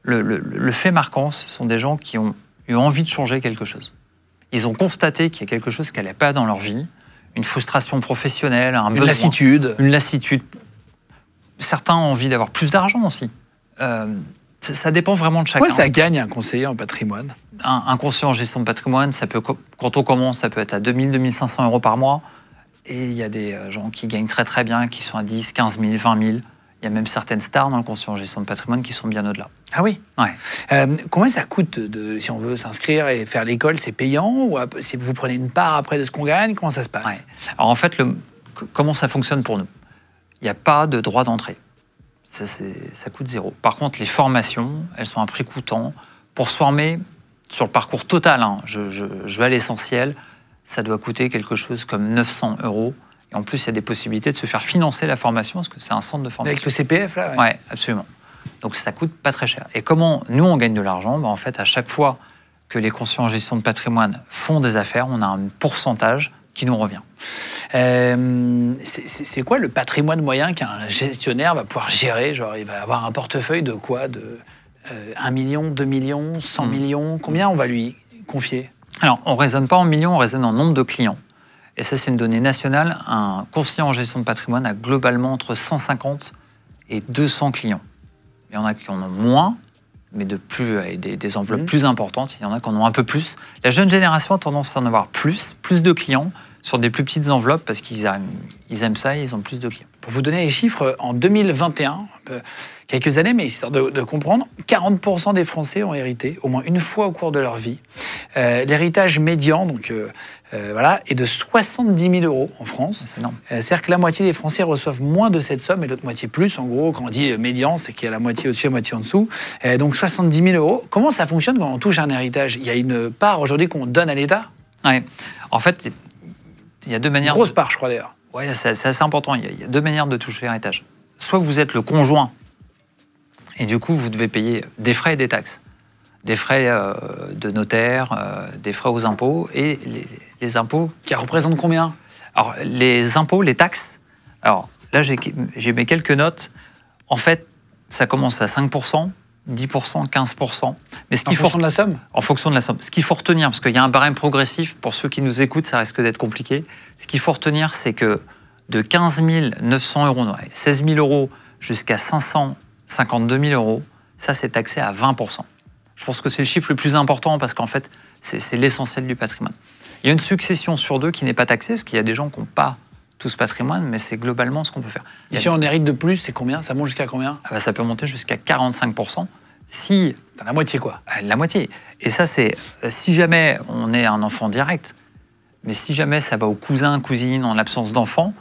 le fait marquant, ce sont des gens qui ont eu envie de changer quelque chose. Ils ont constaté qu'il y a quelque chose qui n'allait pas dans leur vie, une frustration professionnelle, un besoin, lassitude. Une lassitude. Certains ont envie d'avoir plus d'argent aussi. Ça dépend vraiment de chacun. Pourquoi ça gagne un conseiller en patrimoine? Un conseiller en gestion de patrimoine, ça peut, quand on commence, ça peut être à 2 000, 2 500 euros par mois. Et il y a des gens qui gagnent très très bien, qui sont à 10, 15 000, 20 000. Il y a même certaines stars dans le conseiller en gestion de patrimoine qui sont bien au-delà. Ah oui? Ouais. Combien ça coûte si on veut s'inscrire et faire l'école? C'est payant? Ou si vous prenez une part après de ce qu'on gagne? Comment ça se passe? Ouais. Alors en fait, comment ça fonctionne pour nous? Il n'y a pas de droit d'entrée. Ça coûte 0. Par contre, les formations, elles sont à prix coûtant. Pour se former sur le parcours total, hein, je vais à l'essentiel, ça doit coûter quelque chose comme 900 €. Et en plus, il y a des possibilités de se faire financer la formation, parce que c'est un centre de formation. Avec le CPF, là? Ouais, absolument. Donc ça coûte pas très cher. Et comment nous, on gagne de l'argent? En fait, à chaque fois que les conseillers en gestion de patrimoine font des affaires, on a un pourcentage qui nous revient. C'est quoi le patrimoine moyen qu'un gestionnaire va pouvoir gérer? Genre, il va avoir un portefeuille de quoi? De 1 million, 2 millions, 100 millions? Combien on va lui confier? Alors, on ne raisonne pas en millions, on raisonne en nombre de clients. Et ça, c'est une donnée nationale. Un conseiller en gestion de patrimoine a globalement entre 150 et 200 clients. Il y en a qui en ont moins, mais avec des enveloppes plus importantes. Il y en a qui en ont un peu plus. La jeune génération a tendance à en avoir plus de clients sur des plus petites enveloppes parce qu'ils aiment ça et ils ont plus de clients. Pour vous donner les chiffres, en 2021, quelques années, mais histoire de comprendre, 40% des Français ont hérité au moins une fois au cours de leur vie. L'héritage médian, donc voilà, est de 70 000 € en France. C'est énorme. C'est-à-dire que la moitié des Français reçoivent moins de cette somme et l'autre moitié plus. En gros, quand on dit médian, c'est qu'il y a la moitié au-dessus et la moitié en dessous. Donc 70 000 €. Comment ça fonctionne quand on touche un héritage? Il y a une part aujourd'hui qu'on donne à l'État? Ouais. En fait, il y a deux manières. Grosse part, je crois d'ailleurs. Oui, c'est assez important. Il y a deux manières de toucher l'héritage. Soit vous êtes le conjoint, et du coup, vous devez payer des frais et des taxes. Des frais de notaire, des frais aux impôts, et les impôts... Qui représentent combien? Alors, les impôts, les taxes... Alors, là, j'ai mis quelques notes. En fait, ça commence à 5%, 10%, 15%. Mais en fonction de la somme? En fonction de la somme. Ce qu'il faut retenir, parce qu'il y a un barème progressif, pour ceux qui nous écoutent, ça risque d'être compliqué. Ce qu'il faut retenir, c'est que de 15 900 €, 16 000 € jusqu'à 552 000 €, ça, c'est taxé à 20%. Je pense que c'est le chiffre le plus important parce qu'en fait, c'est l'essentiel du patrimoine. Il y a une succession sur deux qui n'est pas taxée, parce qu'il y a des gens qui n'ont pas tout ce patrimoine, mais c'est globalement ce qu'on peut faire. Et si on hérite de plus, c'est combien? Ça monte jusqu'à combien? Ça peut monter jusqu'à 45%. Si... La moitié, quoi. La moitié. Et ça, c'est si jamais on est un enfant direct, Mais si jamais ça va aux cousins, cousines en l'absence d'enfants,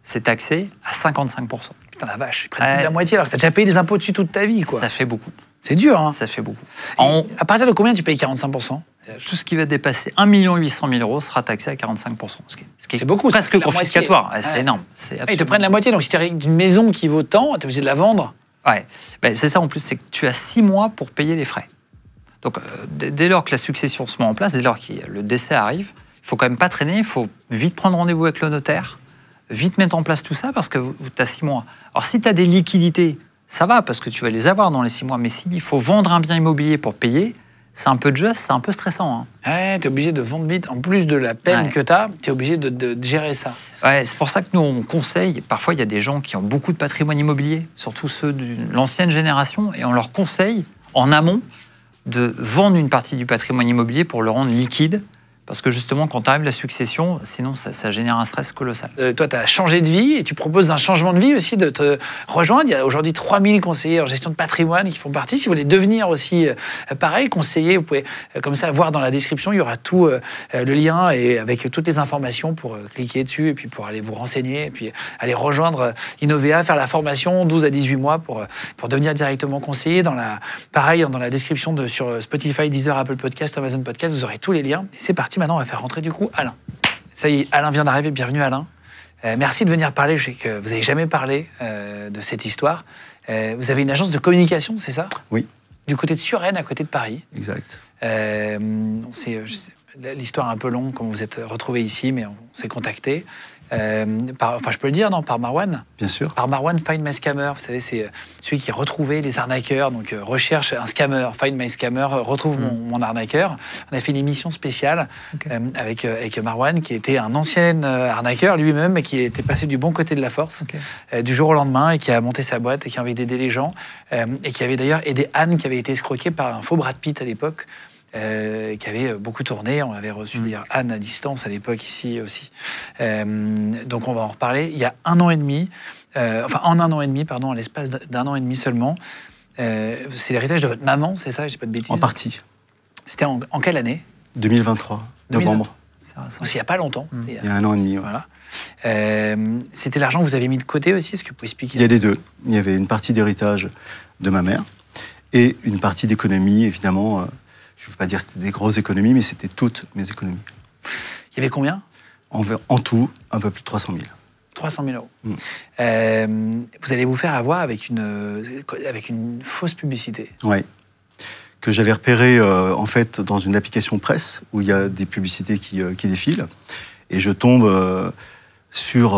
c'est taxé à 55%. Putain la vache, ils prennent plus de la moitié alors que tu as déjà payé des impôts dessus toute ta vie, quoi. Ça fait beaucoup. C'est dur, hein. Ça fait beaucoup. Et à partir de combien tu payes 45%? Tout ce qui va dépasser 1 800 000 € sera taxé à 45%. Ce qui est c'est beaucoup, presque c'est la confiscatoire. moitié. C'est Ouais. énorme. Ils te prennent la moitié, donc si tu as une maison qui vaut tant, tu es obligé de la vendre. Ouais, ben, c'est ça en plus, c'est que tu as 6 mois pour payer les frais. Donc dès lors que la succession se met en place, dès lors que le décès arrive, il faut quand même pas traîner, il faut vite prendre rendez-vous avec le notaire, vite mettre en place tout ça parce que tu as 6 mois. Alors si tu as des liquidités, ça va parce que tu vas les avoir dans les 6 mois, mais s'il faut vendre un bien immobilier pour payer, c'est un peu juste, c'est un peu stressant. Hein. Ouais, tu es obligé de vendre vite, en plus de la peine que tu as, tu es obligé de gérer ça. Ouais, c'est pour ça que nous, on conseille, parfois il y a des gens qui ont beaucoup de patrimoine immobilier, surtout ceux de l'ancienne génération, et on leur conseille, en amont, de vendre une partie du patrimoine immobilier pour le rendre liquide, parce que justement, quand arrive la succession, sinon ça génère un stress colossal. Toi, tu as changé de vie et tu proposes un changement de vie aussi, de te rejoindre. Il y a aujourd'hui 3000 conseillers en gestion de patrimoine qui font partie. Si vous voulez devenir aussi pareil, conseiller, vous pouvez comme ça voir dans la description, il y aura tout le lien et avec toutes les informations pour cliquer dessus et puis pour aller vous renseigner et puis aller rejoindre Innovea, faire la formation 12 à 18 mois pour devenir directement conseiller. Pareil, dans la description sur Spotify, Deezer, Apple Podcast, Amazon Podcast, vous aurez tous les liens. Et c'est parti. Maintenant, on va faire rentrer du coup Alain. Ça y est, Alain vient d'arriver. Bienvenue Alain. Merci de venir parler. Je sais que vous n'avez jamais parlé de cette histoire. Vous avez une agence de communication, c'est ça? Oui. Du côté de Suresnes, à côté de Paris. Exact. L'histoire un peu longue, comme vous êtes retrouvé ici, mais on s'est contacté. Je peux le dire, non? Par Marwan? Bien sûr. Par Marwan, Find My Scammer. Vous savez, c'est celui qui retrouvait les arnaqueurs. Donc, recherche un scammer, Find My Scammer, retrouve mon arnaqueur. On a fait une émission spéciale avec Marwan, qui était un ancien arnaqueur lui-même, mais qui était passé du bon côté de la force, du jour au lendemain, et qui a monté sa boîte, et qui a envie d'aider les gens, et qui avait d'ailleurs aidé Anne, qui avait été escroquée par un faux Brad Pitt à l'époque. Qui avait beaucoup tourné. On avait reçu d'ailleurs Anne à distance à l'époque ici aussi. Donc on va en reparler. Il y a 1 an et demi, en un an et demi, pardon, à l'espace d'un an et demi seulement. C'est l'héritage de votre maman, c'est ça? J'ai pas de bêtises. En partie. C'était en quelle année? 2023, novembre. C'est il n'y a pas longtemps. Il y a 1 an et demi. Ouais. Voilà. C'était l'argent que vous avez mis de côté aussi? Est-ce que vous pouvez expliquer? Il y a les deux. Il y avait une partie d'héritage de ma mère et une partie d'économie, évidemment. Je ne veux pas dire que c'était des grosses économies, mais c'était toutes mes économies. Il y avait combien? En tout, un peu plus de 300 000. 300 000 €. Vous allez vous faire avoir avec une fausse publicité. Oui. Que j'avais repéré en fait dans une application presse où il y a des publicités qui défilent. Et je tombe sur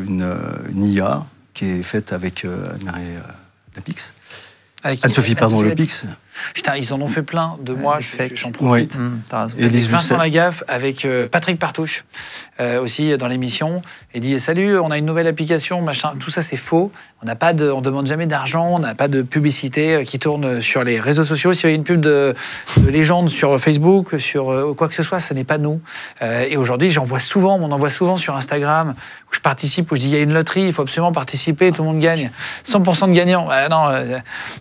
une IA qui est faite avec Anne-Marie Lapix. Anne-Sophie, pardon, Lapix. Putain, ils en ont fait plein de moi, j'en profite. Oui. T'as raison. Vincent Lagaffe avec Patrick Partouche aussi dans l'émission. Il dit salut, on a une nouvelle application, machin. Tout ça c'est faux. On demande jamais d'argent, on n'a pas de publicité qui tourne sur les réseaux sociaux. S'il y a une pub de légende sur Facebook, sur quoi que ce soit, ce n'est pas nous. Et aujourd'hui, on envoie souvent sur Instagram où je participe, où je dis il y a une loterie, il faut absolument participer, tout le monde gagne. 100% de gagnants.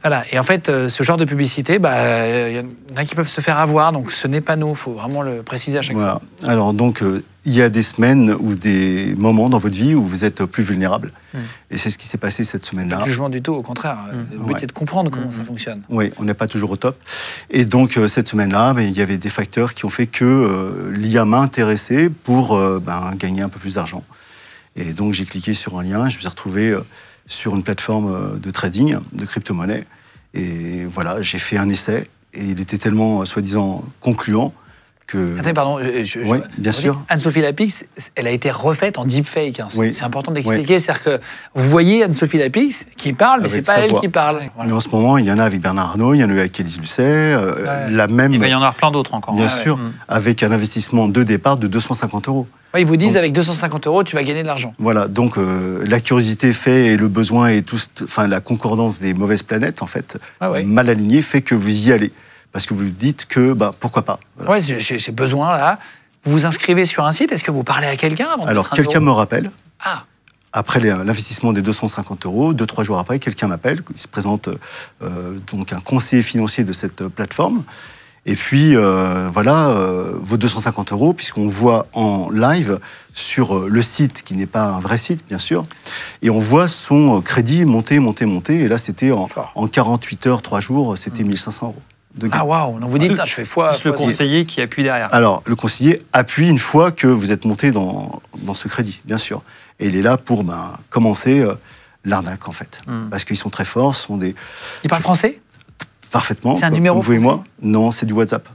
Voilà. Et en fait, ce genre de publicité, il y en a qui peuvent se faire avoir, donc ce n'est pas nous, il faut vraiment le préciser à chaque fois. Alors donc, il y a des semaines ou des moments dans votre vie où vous êtes plus vulnérable. Et c'est ce qui s'est passé cette semaine-là. Pas de jugement du tout, au contraire. Le but, c'est de comprendre comment ça fonctionne. Oui, on n'est pas toujours au top. Et donc, cette semaine-là, il y avait des facteurs qui ont fait que l'IA m'a intéressé pour gagner un peu plus d'argent. Et donc, j'ai cliqué sur un lien, je me suis retrouvé sur une plateforme de trading, de crypto-monnaie. Et voilà, j'ai fait un essai et il était tellement, soi-disant, concluant que... Attends, pardon, oui, bien sûr. Anne-Sophie Lapix, elle a été refaite en deepfake. Hein. Oui. C'est important d'expliquer. Oui. C'est-à-dire que vous voyez Anne-Sophie Lapix qui parle, mais c'est pas elle qui parle. Voilà. Mais en ce moment, il y en a avec Bernard Arnault, il y en a avec Élise Lucet, la même... Il va y en avoir plein d'autres encore. Bien sûr, avec un investissement de départ de 250 €. Ouais, ils vous disent, avec 250 €, tu vas gagner de l'argent. Voilà, donc la curiosité fait et le besoin et la concordance des mauvaises planètes, en fait, mal alignées, fait que vous y allez. Parce que vous dites que, pourquoi pas. Voilà. Oui, j'ai besoin, là. Vous vous inscrivez sur un site, est-ce que vous parlez à quelqu'un avant? Alors, quelqu'un me rappelle. Ah. Après l'investissement des 250 €, 2-3 jours après, quelqu'un m'appelle, il se présente donc un conseiller financier de cette plateforme, Et puis, vos 250 €, puisqu'on voit en live sur le site, qui n'est pas un vrai site, bien sûr, et on voit son crédit monter. Et là, c'était en 48 heures, 3 jours, c'était 1 500 € de gain. Ah waouh, donc vous dites, je fais fois. Plus le conseiller qui appuie derrière. Alors, le conseiller appuie une fois que vous êtes monté dans ce crédit, bien sûr. Et il est là pour commencer l'arnaque, en fait. Parce qu'ils sont très forts, ce sont des... Ils parlent français? Parfaitement. C'est un numéro vous et français? moi? Non, c'est du WhatsApp.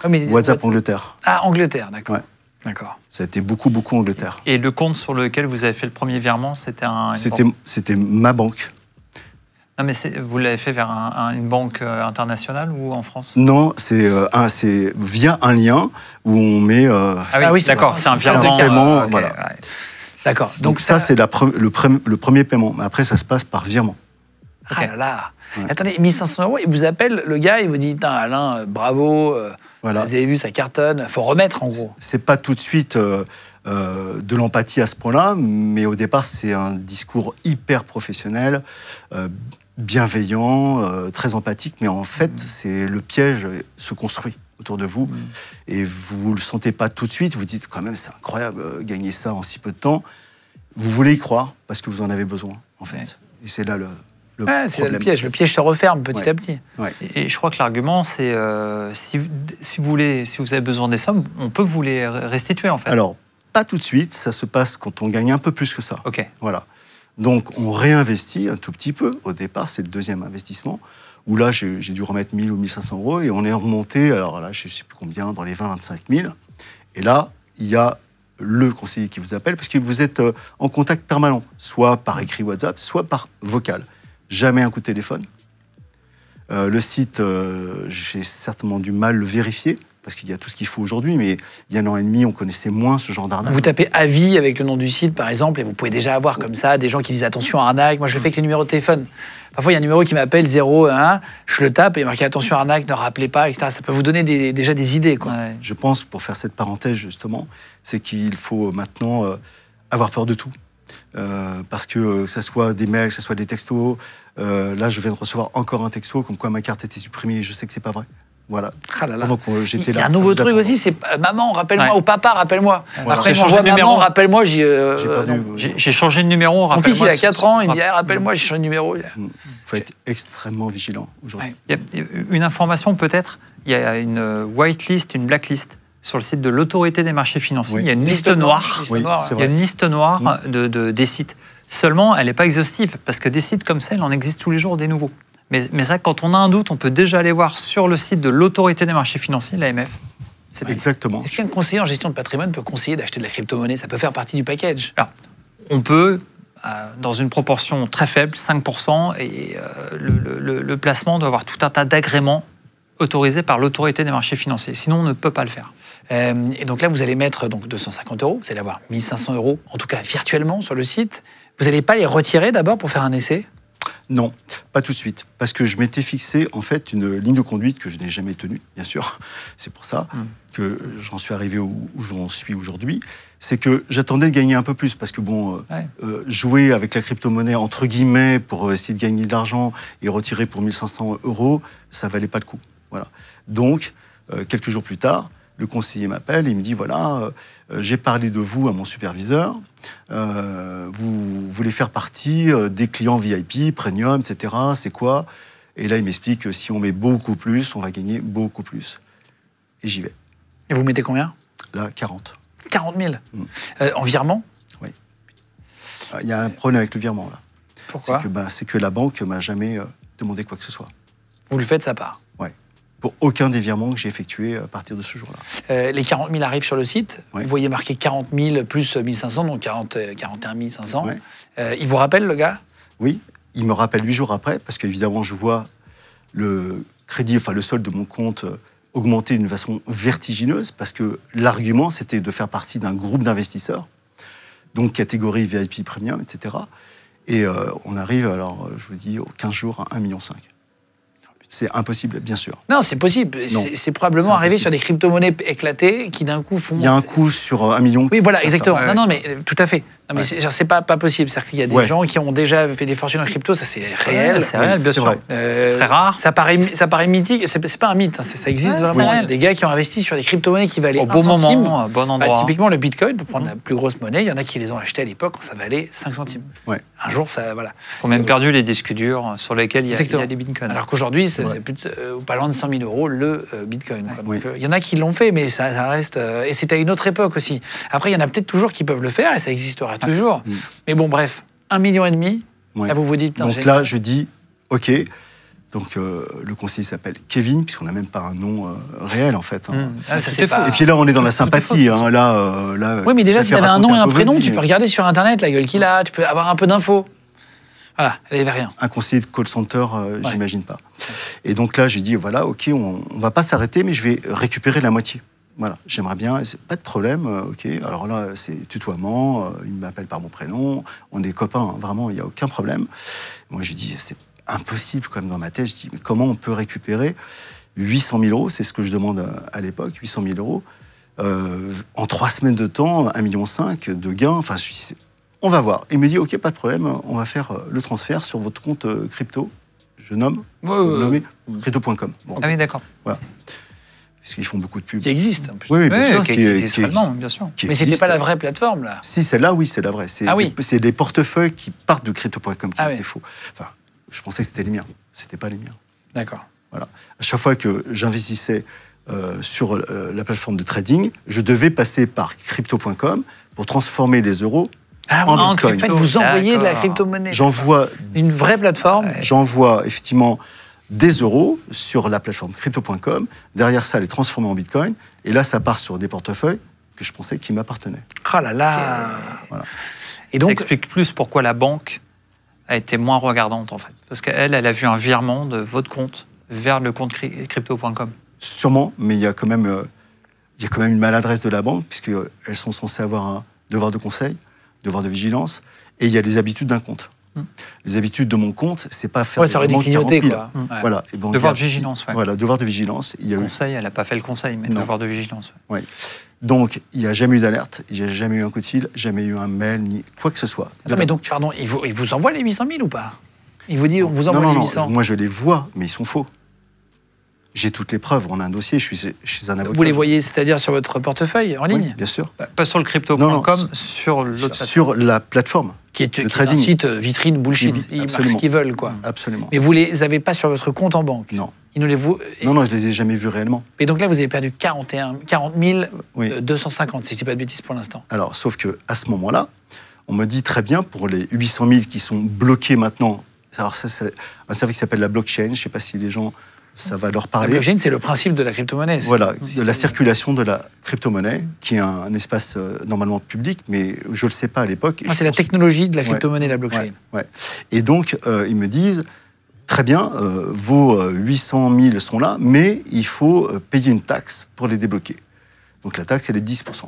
WhatsApp Angleterre. Ah, Angleterre, d'accord. Ouais. D'accord. Ça a été beaucoup Angleterre. Et le compte sur lequel vous avez fait le premier virement, c'était C'était ma banque. Non, mais vous l'avez fait vers une banque internationale ou en France? Non, c'est via un lien où on met... Ah oui, d'accord, c'est un virement. Paiement, voilà. Ouais. D'accord. Donc ça, c'est le premier paiement. Mais après, ça se passe par virement. Ah là là. Ouais. Attendez, 1 500 €, il vous appelle, le gars, il vous dit, putain, Alain, bravo, voilà. Vous avez vu, ça cartonne, il faut remettre, en gros. C'est pas tout de suite de l'empathie à ce point-là, mais au départ, c'est un discours hyper professionnel, bienveillant, très empathique, mais en fait, c'est le piège se construit autour de vous, et vous le sentez pas tout de suite, vous dites quand même, c'est incroyable, gagner ça en si peu de temps. Vous voulez y croire, parce que vous en avez besoin, en fait. Ouais. Et c'est là c'est le piège. Le piège se referme petit à petit. Ouais. Et je crois que l'argument, c'est si vous avez besoin des sommes, on peut vous les restituer, en fait. Alors, pas tout de suite. Ça se passe quand on gagne un peu plus que ça. Ok. Voilà. Donc, on réinvestit un tout petit peu. Au départ, c'est le deuxième investissement. Où là, j'ai dû remettre 1 000 ou 1 500 € et on est remonté, alors là, je ne sais plus combien, dans les 20-25 000. Et là, il y a le conseiller qui vous appelle parce que vous êtes en contact permanent, soit par écrit WhatsApp, soit par vocal. Jamais un coup de téléphone. Le site, j'ai certainement du mal à le vérifier, parce qu'il y a tout ce qu'il faut aujourd'hui, mais il y a 1 an et demi, on connaissait moins ce genre d'arnaque. Vous tapez avis avec le nom du site, par exemple, et vous pouvez déjà avoir comme ça des gens qui disent attention arnaque. Moi, je le fais avec les numéros de téléphone. Parfois, il y a un numéro qui m'appelle 01, je le tape et il marqué attention arnaque, ne rappelez pas, etc. Ça peut vous donner déjà des idées, quoi. Ouais. Je pense, pour faire cette parenthèse, justement, c'est qu'il faut maintenant avoir peur de tout. Parce que ce soit des mails, que ce soit des textos. Là, je viens de recevoir encore un texto comme quoi ma carte était supprimée. Je sais que c'est pas vrai. Voilà. Ah là là. Donc, j'étais là. Il y a un nouveau truc aussi, c'est maman, rappelle-moi, ou papa, rappelle-moi. Voilà. Après, j'envoie maman, rappelle-moi. J'ai changé de numéro. Mon fils, il a 4 ans, il me dit rappelle-moi, j'ai changé de numéro. Il faut être extrêmement vigilant aujourd'hui. Il y a une information peut-être, il y a une whitelist, une blacklist sur le site de l'autorité des marchés financiers. Oui. Il y a une liste noire. Oui, il y a une liste noire des sites. Seulement, elle n'est pas exhaustive, parce que des sites comme ça, il en existe tous les jours des nouveaux. Mais ça, quand on a un doute, on peut déjà aller voir sur le site de l'autorité des marchés financiers, l'AMF. Exactement. Est-ce qu'un conseiller en gestion de patrimoine peut conseiller d'acheter de la crypto-monnaie? Ça peut faire partie du package. Alors, on peut, dans une proportion très faible, 5%, et le placement doit avoir tout un tas d'agréments autorisés par l'autorité des marchés financiers. Sinon, on ne peut pas le faire. Et donc là, vous allez mettre 250 €. Vous allez avoir 1 500 €, en tout cas virtuellement, sur le site. Vous n'allez pas les retirer d'abord pour faire un essai? Non, pas tout de suite. Parce que je m'étais fixé, en fait, une ligne de conduite que je n'ai jamais tenue, bien sûr. C'est pour ça que j'en suis arrivé où j'en suis aujourd'hui. C'est que j'attendais de gagner un peu plus. Parce que, jouer avec la crypto-monnaie, entre guillemets, pour essayer de gagner de l'argent et retirer pour 1 500 €, ça ne valait pas le coup. Voilà. Donc, quelques jours plus tard, le conseiller m'appelle et il me dit, voilà, j'ai parlé de vous à mon superviseur, vous voulez faire partie des clients VIP, premium, etc. C'est quoi? Et là, il m'explique que si on met beaucoup plus, on va gagner beaucoup plus. Et j'y vais. Et vous mettez combien? Là, 40. 40 000 en virement? Oui. Il y a un problème avec le virement, là. Pourquoi? C'est que la banque m'a jamais demandé quoi que ce soit. Vous le faites, ça part? Oui. Pour aucun des virements que j'ai effectués à partir de ce jour-là. Les 40 000 arrivent sur le site. Oui. Vous voyez marqué 40 000 plus 1 500, donc 41 500. Oui. Il vous rappelle, le gars? Oui, il me rappelle 8 jours après, parce qu'évidemment, je vois le crédit, enfin le solde de mon compte augmenter d'une façon vertigineuse, parce que l'argument, c'était de faire partie d'un groupe d'investisseurs, donc catégorie VIP Premium, etc. Et on arrive, alors je vous dis, aux 15 jours à 1,5 million. C'est impossible, bien sûr. Non, c'est possible. Non, C'est probablement c'est arrivé impossible. sur des crypto-monnaies éclatées qui d'un coup font... Il y a un coût sur 1 million. Oui, voilà, sur ça. exactement. Ouais. Non, non, mais tout à fait. Non, mais Ouais. c'est pas possible. C'est-à-dire qu'il y a des Ouais. gens qui ont déjà fait des fortunes en crypto, ça c'est réel. Ouais, c'est réel, bien c'est sûr. vrai. C'est très rare. Ça paraît mythique. C'est pas un mythe. Hein, ça existe Ouais, vraiment. c'est Il y a des gars qui ont investi sur des crypto-monnaies qui valaient Au 1 bon centime. moment, au bon Bah, endroit. typiquement, le Bitcoin, pour prendre la plus grosse monnaie, il y en a qui les ont achetés à l'époque quand ça valait 5 centimes. Ouais. Un jour, ça. Voilà. On a même perdu les disques durs sur lesquels il y a Exactement. les bitcoins. Alors qu'aujourd'hui, c'est Ouais. plus pas loin de 100 000 euros le Bitcoin. Quoi. Oui. Donc, il y en a qui l'ont fait, mais ça reste. Et c'était à une autre époque aussi. Après, il y en a peut-être toujours qui peuvent le faire et ça existera toujours. Mm. Mais bon, bref, 1,5 million. Ouais. Là, vous vous dites. putain, Donc génial. là, je dis, OK. Donc le conseiller s'appelle Kevin, puisqu'on n'a même pas un nom réel, en fait. Hein. Ah, ça, Tout c'est est pas- faux. Et puis là, on est dans la Tout est sympathie. faux, Hein. Là, Oui, mais déjà, si tu chacun avais un nom et raconte un peu prénom, votre tu vie. peux regarder sur Internet la gueule qu'il a, tu peux avoir un peu d'infos. Voilà, elle n'avait rien. Un conseiller de call center, j'imagine pas. Et donc là, j'ai dit, voilà, OK, on va pas s'arrêter, mais je vais récupérer la moitié. Voilà, j'aimerais bien, c'est pas de problème, OK. Alors là, c'est tutoiement, il m'appelle par mon prénom, on est copains, hein, vraiment, il n'y a aucun problème. Moi, je lui dis, c'est impossible, quand même, dans ma tête. Je dis, mais comment on peut récupérer 800 000 euros, c'est ce que je demande à l'époque, 800 000 euros, en 3 semaines de temps, 1,5 million de gains, enfin, je dis, on va voir. Il me dit, OK, pas de problème, on va faire le transfert sur votre compte crypto. Je nomme, nommé crypto.com. Bon, Ah oui, d'accord. parce qu'ils font beaucoup de pubs. Qui existe, en plus. Oui, bien Oui, sûr. qui existe réellement, bien sûr. qui Mais c'était existe. pas la vraie plateforme, là. Si, celle-là, oui, c'est la vraie. C'est Ah oui. c'est des portefeuilles qui partent de crypto.com qui Ah étaient oui. faux. Enfin, je pensais que c'était les miens. C'était pas les miens. D'accord. Voilà. À chaque fois que j'investissais sur la plateforme de trading, je devais passer par crypto.com pour transformer les euros Ah en oui, en bitcoin. fait, vous envoyez de la D'accord. crypto-monnaie. J'envoie Une vraie plateforme. J'envoie effectivement des euros sur la plateforme crypto.com. Derrière ça, elle est transformée en bitcoin. Et là, ça part sur des portefeuilles que je pensais qui m'appartenaient. Oh là là. Voilà. Et Ça donc, explique plus pourquoi la banque a été moins regardante, en fait. Parce qu'elle, elle a vu un virement de votre compte vers le compte crypto.com. Sûrement, mais il y a quand même une maladresse de la banque, puisqu'elles sont censées avoir un devoir de conseil, devoir de vigilance, et il y a les habitudes d'un compte. Les habitudes de mon compte, c'est pas faire ouais, ça aurait dû des virements clignoter, 40 000. quoi. Ouais. Voilà. Et bon, Devoir il de y a- vigilance, ouais. Voilà, devoir de vigilance. Il y a eu Conseil, elle n'a pas fait le conseil, mais Non. devoir de vigilance. Ouais. Donc, il n'y a jamais eu d'alerte, il n'y a jamais eu un coup de fil, jamais eu un mail, ni quoi que ce soit. Attends, mais donc, pardon, il vous envoie les 800 000 ou pas? Il vous dit, on vous envoie non, les non, 800. moi je les vois, mais ils sont faux. J'ai toutes les preuves, on a un dossier, je suis chez un avocat. Vous les voyez, c'est-à-dire sur votre portefeuille en Oui, ligne, bien sûr. Pas sur le Non, crypto.com, non, sur l'autre Sur la plateforme, qui est un trading. site vitrine bullshit. Oui, Ils marquent ce absolument. qu'ils veulent, quoi. absolument. Mais vous les avez pas sur votre compte en banque. Non. Ils nous les vous. Non, non, je les ai jamais vus réellement. Et donc là, vous avez perdu 40 Oui. 250, si je dis pas de bêtises pour l'instant. Alors, sauf que à ce moment-là, on me dit très bien pour les 800 000 qui sont bloqués maintenant. Alors ça, c'est un service qui s'appelle la blockchain. Je ne sais pas si les gens, ça va leur La parler. blockchain, c'est le principe de la crypto-monnaie. C'est Voilà, le de système. la circulation de la crypto-monnaie, qui est un espace normalement public, mais je ne le sais pas à l'époque. Ah, c'est la technologie de la crypto-monnaie, la blockchain. Ouais, ouais. Et donc, ils me disent, très bien, vos 800 000 sont là, mais il faut payer une taxe pour les débloquer. Donc la taxe, elle est de 10%.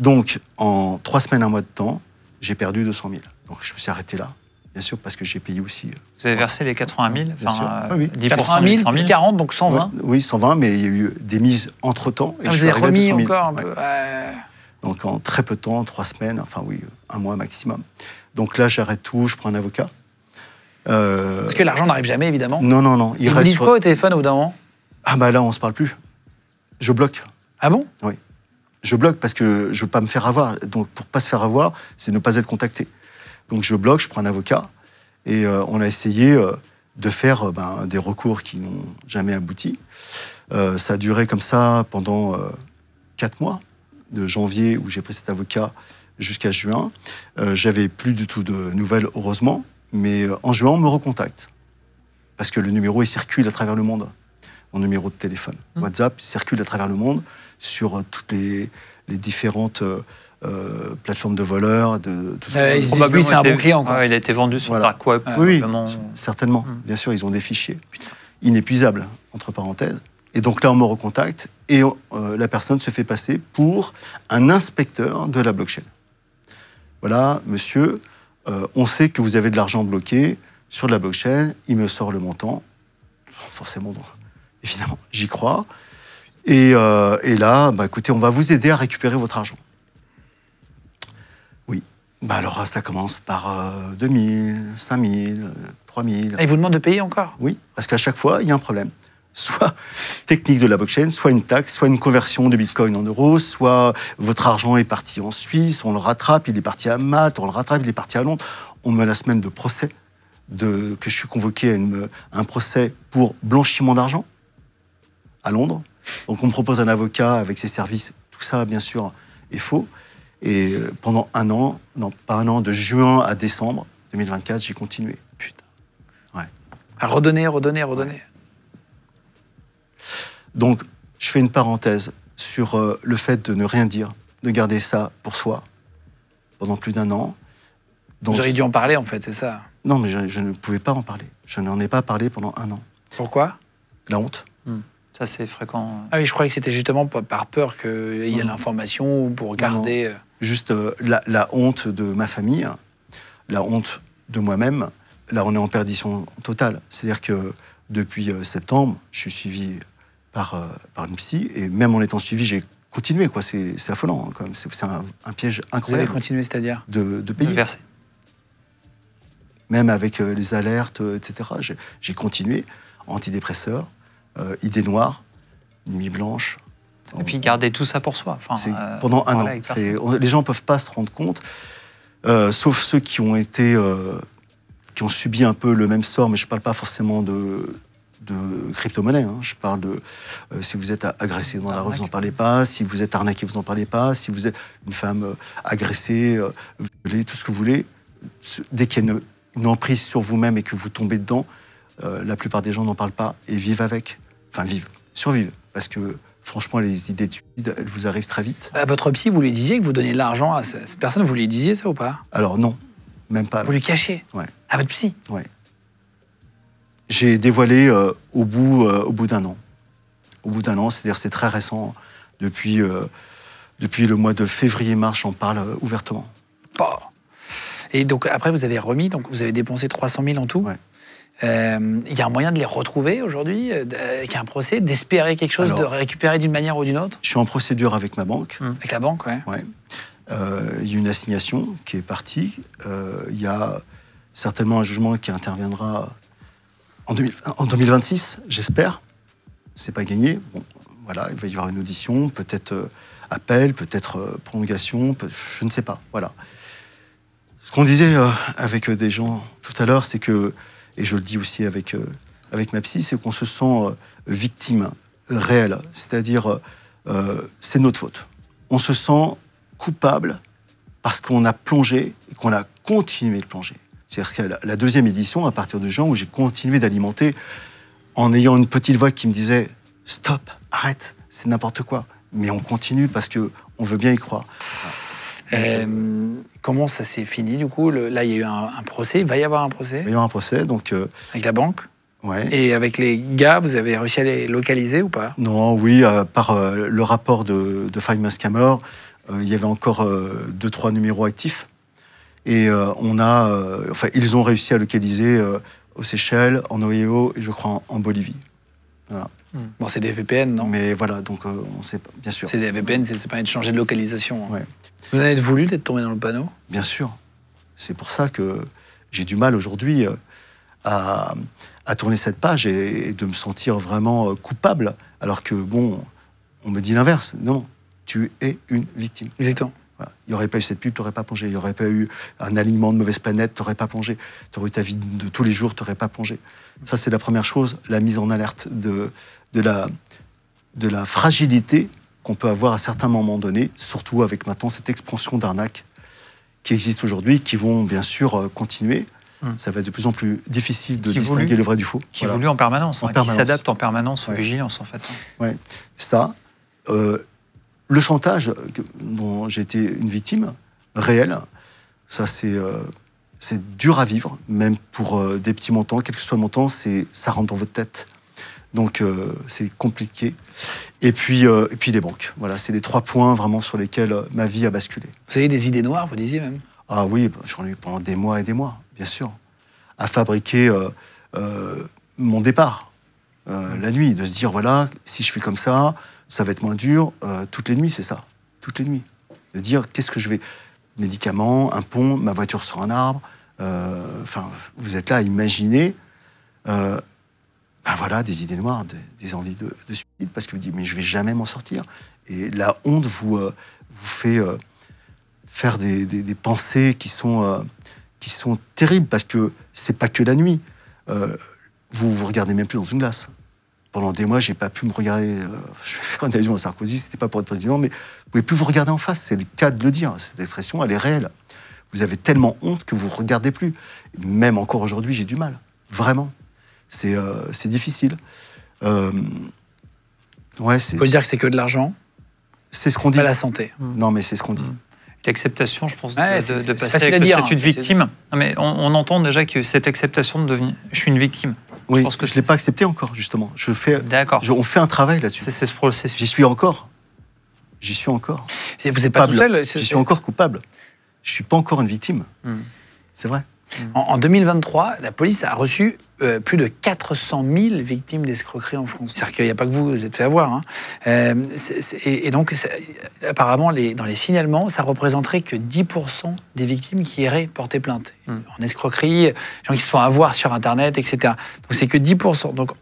Donc, en 3 semaines, 1 mois de temps, j'ai perdu 200 000. Donc je me suis arrêté là, bien sûr, parce que j'ai payé aussi. Vous avez versé les 80 000, Bien sûr. enfin, Oui, oui. 10% 80 des 000, 100 plus 000. 40, donc 120. Ouais, oui, 120, mais il y a eu des mises entre-temps. Et Ah, je vous suis avez arrivé à remis 200 000. encore un Ouais. peu. Donc en très peu de temps, 3 semaines, enfin oui, 1 mois maximum. Donc là, j'arrête tout, je prends un avocat. Parce que l'argent n'arrive jamais, évidemment. Non, non, non. Ils vous disent quoi au téléphone au bout d'un moment? Ah bah là, on se parle plus. Je bloque. Ah bon? Je bloque parce que je veux pas me faire avoir. Donc pour pas se faire avoir, c'est ne pas être contacté. Donc je bloque, je prends un avocat et on a essayé de faire des recours qui n'ont jamais abouti. Ça a duré comme ça pendant 4 mois, de janvier où j'ai pris cet avocat jusqu'à juin. J'avais plus du tout de nouvelles, heureusement, mais en juin, on me recontacte parce que le numéro il circule à travers le monde. Mon numéro de téléphone. WhatsApp circule à travers le monde sur toutes les différentes plateformes de voleurs, de tout ça. Ils se disent, lui, c'est un bon client, quoi. Ouais, il a été vendu sur Voilà. Dark Web. Oui, probablement. certainement. Bien sûr, ils ont des fichiers inépuisables, entre parenthèses. Et donc là, on me recontacte et la personne se fait passer pour un inspecteur de la blockchain. Voilà, monsieur, on sait que vous avez de l'argent bloqué sur la blockchain, il me sort le montant. Forcément, donc, évidemment, j'y crois. Et là, écoutez, on va vous aider à récupérer votre argent. Oui. Alors, ça commence par 2 000, 5 000, 3 000. Et ils vous demandent de payer encore? Oui, parce qu'à chaque fois, il y a un problème. Soit technique de la blockchain, soit une taxe, soit une conversion de Bitcoin en euros, soit votre argent est parti en Suisse, on le rattrape, il est parti à Malte, on le rattrape, il est parti à Londres. On menace même de procès, que je suis convoqué à un procès pour blanchiment d'argent à Londres. Donc on me propose un avocat avec ses services. Tout ça, bien sûr, est faux. Et pendant un an, non, pas un an, de juin à décembre 2024, j'ai continué. Putain. Ouais. À redonner. Ouais. Donc, je fais une parenthèse sur le fait de ne rien dire, de garder ça pour soi pendant plus d'1 an. Donc, vous auriez dû en parler, en fait, c'est ça? Non, mais je ne pouvais pas en parler. Je n'en ai pas parlé pendant 1 an. Pourquoi? La honte. Ça, c'est fréquent. Ah oui, je croyais que c'était justement par peur qu'il y ait l'information ou pour garder... Non. Juste la honte de ma famille, la honte de moi-même. Là, on est en perdition totale. C'est-à-dire que depuis septembre, je suis suivi par une psy, et même en étant suivi, j'ai continué, quoi. C'est affolant, hein, quand même. C'est un piège Vous incroyable. avez continué, c'est-à-dire? De payer. De verser. Même avec les alertes, etc. J'ai continué. Antidépresseurs, idées noires, nuit blanche. Et puis garder tout ça pour soi. Enfin, pendant 1 an. Les gens ne peuvent pas se rendre compte, sauf ceux qui ont subi un peu le même sort, mais je ne parle pas forcément de crypto-monnaie. Hein. Je parle de si vous êtes agressé dans la rue, vous n'en parlez pas. Si vous êtes arnaqué, vous n'en parlez pas. Si vous êtes une femme agressée, violée, tout ce que vous voulez. Dès qu'il y a une emprise sur vous-même et que vous tombez dedans, la plupart des gens n'en parlent pas et vivent avec. Enfin, survivent. Parce que franchement, les idées stupides, elles vous arrivent très vite. À votre psy, vous lui disiez que vous donniez de l'argent à cette personne, vous lui disiez ça ou pas? Alors non, même pas. Vous lui cachez? Ouais. À votre psy? Ouais. J'ai dévoilé au bout d'1 an. Au bout d'1 an, c'est-à-dire c'est très récent. Depuis le mois de février-mars, j'en parle ouvertement. Bah. Et donc après, vous avez remis, donc vous avez dépensé 300 000 en tout. Ouais. Il y a un moyen de les retrouver aujourd'hui, avec un procès, d'espérer quelque chose, de récupérer d'une manière ou d'une autre? Je suis en procédure avec ma banque. Avec la banque, ouais. Ouais. Il y a une assignation qui est partie. Il y a certainement un jugement qui interviendra en 2026, j'espère. C'est pas gagné. Bon, voilà, il va y avoir une audition, peut-être appel, peut-être prolongation, je ne sais pas. Voilà. Ce qu'on disait avec des gens tout à l'heure, c'est que, et je le dis aussi avec ma psy, c'est qu'on se sent victime réelle. C'est-à-dire, c'est notre faute. On se sent coupable parce qu'on a plongé et qu'on a continué de plonger. C'est-à-dire que la 2e édition, à partir de juin, où j'ai continué d'alimenter en ayant une petite voix qui me disait « Stop, arrête, c'est n'importe quoi ». Mais on continue parce qu'on veut bien y croire. Comment ça s'est fini, du coup? Là, il y a eu un procès. Il va y avoir un procès? Il va y avoir un procès, donc... avec la banque? Ouais. Et avec les gars, vous avez réussi à les localiser ou pas? Non, oui, par le rapport de Find My Scammer, il y avait encore 2-3 numéros actifs. Et ils ont réussi à localiser aux Seychelles, en Ohio et je crois en Bolivie. Voilà. Bon, c'est des VPN, non? Mais voilà, donc on sait pas, bien sûr. C'est des VPN, ça permet de changer de localisation. Ouais. Vous en êtes voulu d'être tombé dans le panneau? Bien sûr. C'est pour ça que j'ai du mal aujourd'hui à tourner cette page et de me sentir vraiment coupable. Alors que, bon, on me dit l'inverse. Non, tu es une victime. Exactement. Voilà. Il n'y aurait pas eu cette pub, tu n'aurais pas plongé. Il n'y aurait pas eu un alignement de mauvaise planète, tu n'aurais pas plongé. Tu aurais eu ta vie de tous les jours, tu n'aurais pas plongé. Ça, c'est la première chose, la mise en alerte de la fragilité qu'on peut avoir à certains moments donnés, surtout avec maintenant cette expansion d'arnaques qui existent aujourd'hui, qui vont bien sûr continuer. Ça va être de plus en plus difficile de distinguer le vrai du faux. Qui évolue en permanence, qui s'adapte en permanence aux vigilances, en fait. Ouais. Ça, le chantage dont j'ai été une victime réelle, ça c'est dur à vivre, même pour des petits montants, quel que soit le montant, ça rentre dans votre tête. Donc c'est compliqué. Et puis les banques. Voilà, c'est les 3 points vraiment sur lesquels ma vie a basculé. Vous avez des idées noires, vous disiez même? Ah oui, j'en ai eu pendant des mois et des mois, bien sûr. à fabriquer mon départ la nuit, de se dire, voilà, si je fais comme ça va être moins dur. Toutes les nuits, c'est ça. Toutes les nuits. De dire, qu'est-ce que je vais... Médicaments, un pont, ma voiture sur un arbre. Vous êtes là à imaginer voilà, des idées noires, des envies de suicide, parce que vous dites, mais je vais jamais m'en sortir. Et la honte vous fait faire des pensées qui sont terribles, parce que c'est pas que la nuit. Vous regardez même plus dans une glace. Pendant des mois, j'ai pas pu me regarder. Je vais faire une allusion à Sarkozy, c'était pas pour être président, mais vous pouvez plus vous regarder en face. C'est le cas de le dire. Cette expression, elle est réelle. Vous avez tellement honte que vous ne regardez plus. Même encore aujourd'hui, j'ai du mal. Vraiment. C'est difficile. Il faut se dire que c'est que de l'argent. C'est ce qu'on dit. Pas la santé. Non, mais c'est ce qu'on dit. L'acceptation, je pense, Ouais, de passer facile avec à dire, le statut de victime. Non, mais on entend déjà que cette acceptation de devenir... Je suis une victime. Oui, je ne l'ai pas accepté encore, justement. D'accord. On fait un travail là-dessus. C'est ce processus. J'y suis encore. Vous n'êtes pas tout seul. J'y suis encore coupable. Je ne suis pas encore une victime. C'est vrai. En 2023, la police a reçu plus de 400 000 victimes d'escroquerie en France. C'est-à-dire qu'il n'y a pas que vous êtes fait avoir. Hein. Et donc, apparemment, dans les signalements, ça représenterait que 10% des victimes qui iraient porter plainte. En escroquerie, les gens qui se font avoir sur Internet, etc. Donc, c'est que 10%. Donc,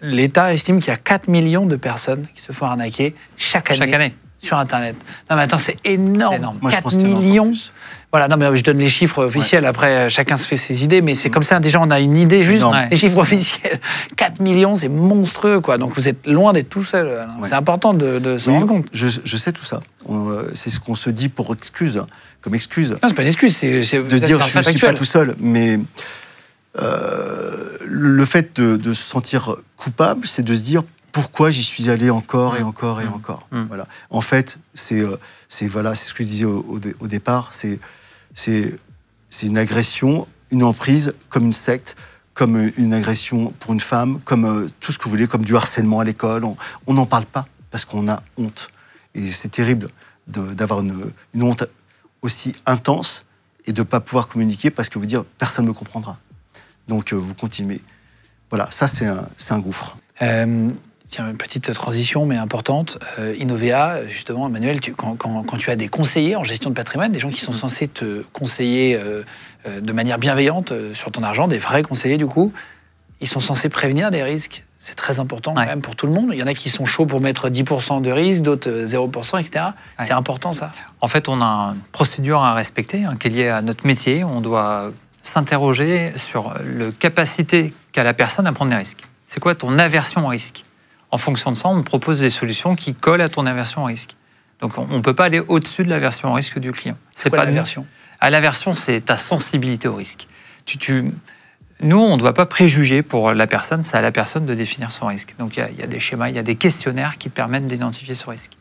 l'État estime qu'il y a 4 millions de personnes qui se font arnaquer chaque année. Sur Internet. Non, mais attends, c'est énorme. Moi, 4 millions. Voilà, non, mais je donne les chiffres officiels. Ouais. Après, chacun se fait ses idées, mais c'est comme ça. Déjà, on a une idée, juste les chiffres officiels. 4 millions, c'est monstrueux, quoi. Donc, vous êtes loin d'être tout seul. Ouais. C'est important de se rendre compte. Je sais tout ça. C'est ce qu'on se dit pour excuse, comme excuse. Non, c'est pas une excuse. C'est de dire, je ne suis pas tout seul. Mais le fait de se sentir coupable, c'est de se dire, pourquoi j'y suis allé encore et encore et encore. Voilà. En fait, c'est ce que je disais au départ, c'est une agression, une emprise, comme une secte, comme une agression pour une femme, comme tout ce que vous voulez, comme du harcèlement à l'école. On n'en parle pas parce qu'on a honte. Et c'est terrible d'avoir une honte aussi intense et de ne pas pouvoir communiquer parce que vous dire personne ne me comprendra. Donc vous continuez. Voilà, ça c'est un gouffre. Tiens, une petite transition, mais importante. Inovea, justement, Emmanuel, quand tu as des conseillers en gestion de patrimoine, des gens qui sont censés te conseiller de manière bienveillante sur ton argent, des vrais conseillers, du coup, ils sont censés prévenir des risques. C'est très important quand même pour tout le monde. Il y en a qui sont chauds pour mettre 10% de risque, d'autres 0%, etc. Ouais. C'est important, ça. En fait, on a une procédure à respecter qui est liée à notre métier. On doit s'interroger sur la capacité qu'a la personne à prendre des risques. C'est quoi ton aversion au risque ? En fonction de ça, on propose des solutions qui collent à ton aversion au risque. Donc, on ne peut pas aller au-dessus de l'aversion au risque du client. C'est quoi l'aversion ? L'aversion, c'est ta sensibilité au risque. Nous, on ne doit pas préjuger pour la personne, c'est à la personne de définir son risque. Donc, il y a des schémas, il y a des questionnaires qui te permettent d'identifier ce risque.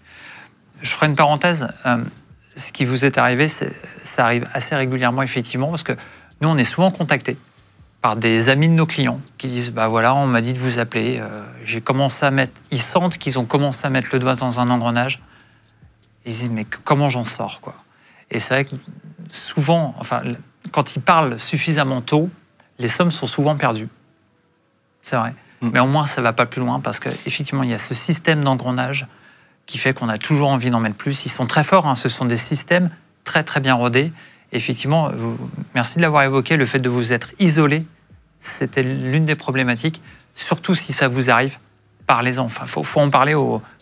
Je ferai une parenthèse. Ce qui vous est arrivé, ça arrive assez régulièrement, effectivement, parce que nous, on est souvent contactés par des amis de nos clients qui disent bah voilà, on m'a dit de vous appeler, j'ai commencé à mettre, ils sentent qu'ils ont commencé à mettre le doigt dans un engrenage, ils disent mais comment j'en sors quoi. Et c'est vrai que souvent, enfin quand ils parlent suffisamment tôt, les sommes sont souvent perdues. C'est vrai. Mais au moins ça va pas plus loin parce qu'effectivement il y a ce système d'engrenage qui fait qu'on a toujours envie d'en mettre plus. Ils sont très forts, ce sont des systèmes très très bien rodés. Effectivement, merci de l'avoir évoqué, le fait de vous être isolé, c'était l'une des problématiques. Surtout si ça vous arrive, parlez-en. Enfin, faut en parler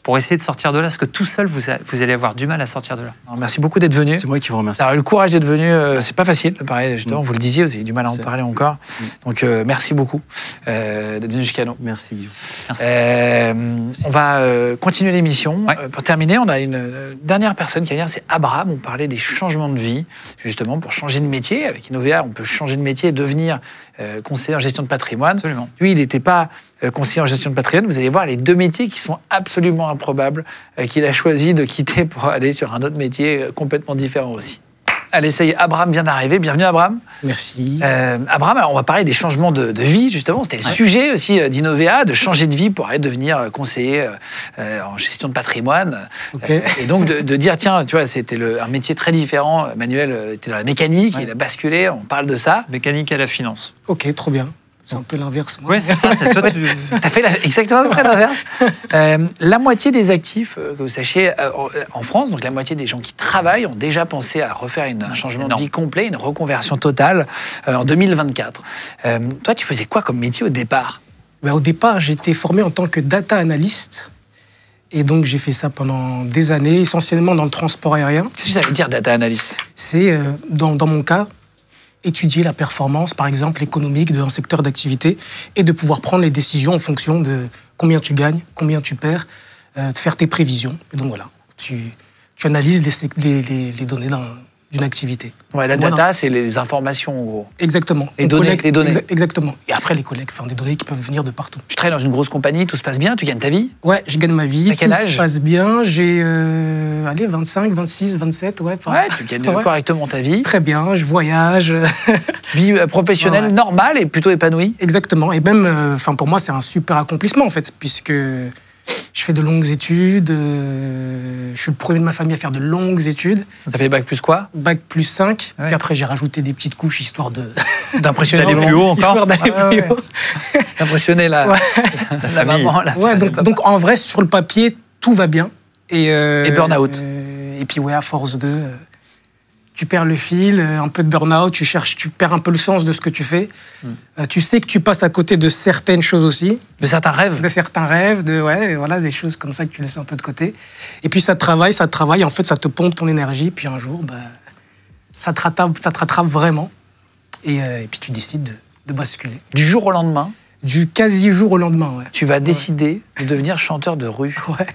pour essayer de sortir de là, parce que tout seul, vous allez avoir du mal à sortir de là. Alors, merci beaucoup d'être venu. C'est moi qui vous remercie. Alors, le courage d'être venu, c'est pas facile. Pareil, justement, vous le disiez, vous avez du mal à en parler encore. Donc, merci beaucoup d'être venu jusqu'à nous. Merci. On va continuer l'émission. Ouais. Pour terminer, on a une dernière personne qui va venir, c'est Abraham. On parlait des changements de vie, justement, pour changer de métier. Avec Inovea, on peut changer de métier et devenir conseiller en gestion de patrimoine. Absolument. Lui, il n'était pas conseiller en gestion de patrimoine. Vous allez voir les deux métiers qui sont absolument improbables qu'il a choisi de quitter pour aller sur un autre métier complètement différent aussi. Allez, ça y est, Abraham vient d'arriver. Bienvenue, Abraham. Merci. Abraham, alors, on va parler des changements de vie, justement. C'était le sujet aussi d'Innovea, de changer de vie pour aller devenir conseiller en gestion de patrimoine. Okay. Et donc, de dire, tiens, tu vois, c'était un métier très différent. Manuel était dans la mécanique, il a basculé, on parle de ça. Mécanique à la finance. Ok, trop bien. C'est un peu l'inverse. Moi. Oui, c'est ça. Toi, T'as fait exactement à peu près l'inverse. La moitié des actifs, que vous sachiez, en France, donc la moitié des gens qui travaillent ont déjà pensé à refaire un changement de vie complet, une reconversion totale en 2024. Toi, tu faisais quoi comme métier au départ? Au départ, j'étais formé en tant que data analyst. Et donc, j'ai fait ça pendant des années, essentiellement dans le transport aérien. Qu'est-ce que ça veut dire, data analyst? C'est, dans mon cas, étudier la performance, par exemple, économique d'un secteur d'activité et de pouvoir prendre les décisions en fonction de combien tu gagnes, combien tu perds, de faire tes prévisions. Et donc voilà, tu analyses les données d'une activité. Ouais, la data, c'est les informations, en gros. Exactement. Les données. Exactement. Et après, les collectes, des données qui peuvent venir de partout. Tu travailles dans une grosse compagnie, tout se passe bien, tu gagnes ta vie? Ouais, je gagne ma vie. À quel âge? Tout se passe bien. J'ai 25, 26, 27, ouais. Ouais, tu gagnes correctement ta vie. Très bien, je voyage. Vie professionnelle normale et plutôt épanouie. Exactement. Et même, pour moi, c'est un super accomplissement, en fait, puisque je fais de longues études. Je suis le premier de ma famille à faire de longues études. T'as fait bac plus quoi? Bac plus 5. Ouais. Puis après, j'ai rajouté des petites couches, histoire d'impressionner d'aller plus haut encore. Histoire d'aller plus haut. D'impressionner la maman, la ouais, donc, en vrai, sur le papier, tout va bien. Et burn-out. Et puis, à force de... tu perds le fil, un peu de burn-out, tu perds un peu le sens de ce que tu fais. Tu sais que tu passes à côté de certaines choses aussi. De certains rêves. De certains rêves, des choses comme ça que tu laisses un peu de côté. Et puis ça te travaille, en fait, ça te pompe ton énergie. Puis un jour, ça te rattrape vraiment. Et puis tu décides de basculer. Du jour au lendemain. Du quasi-jour au lendemain, ouais. Tu vas décider de devenir chanteur de rue. Ouais.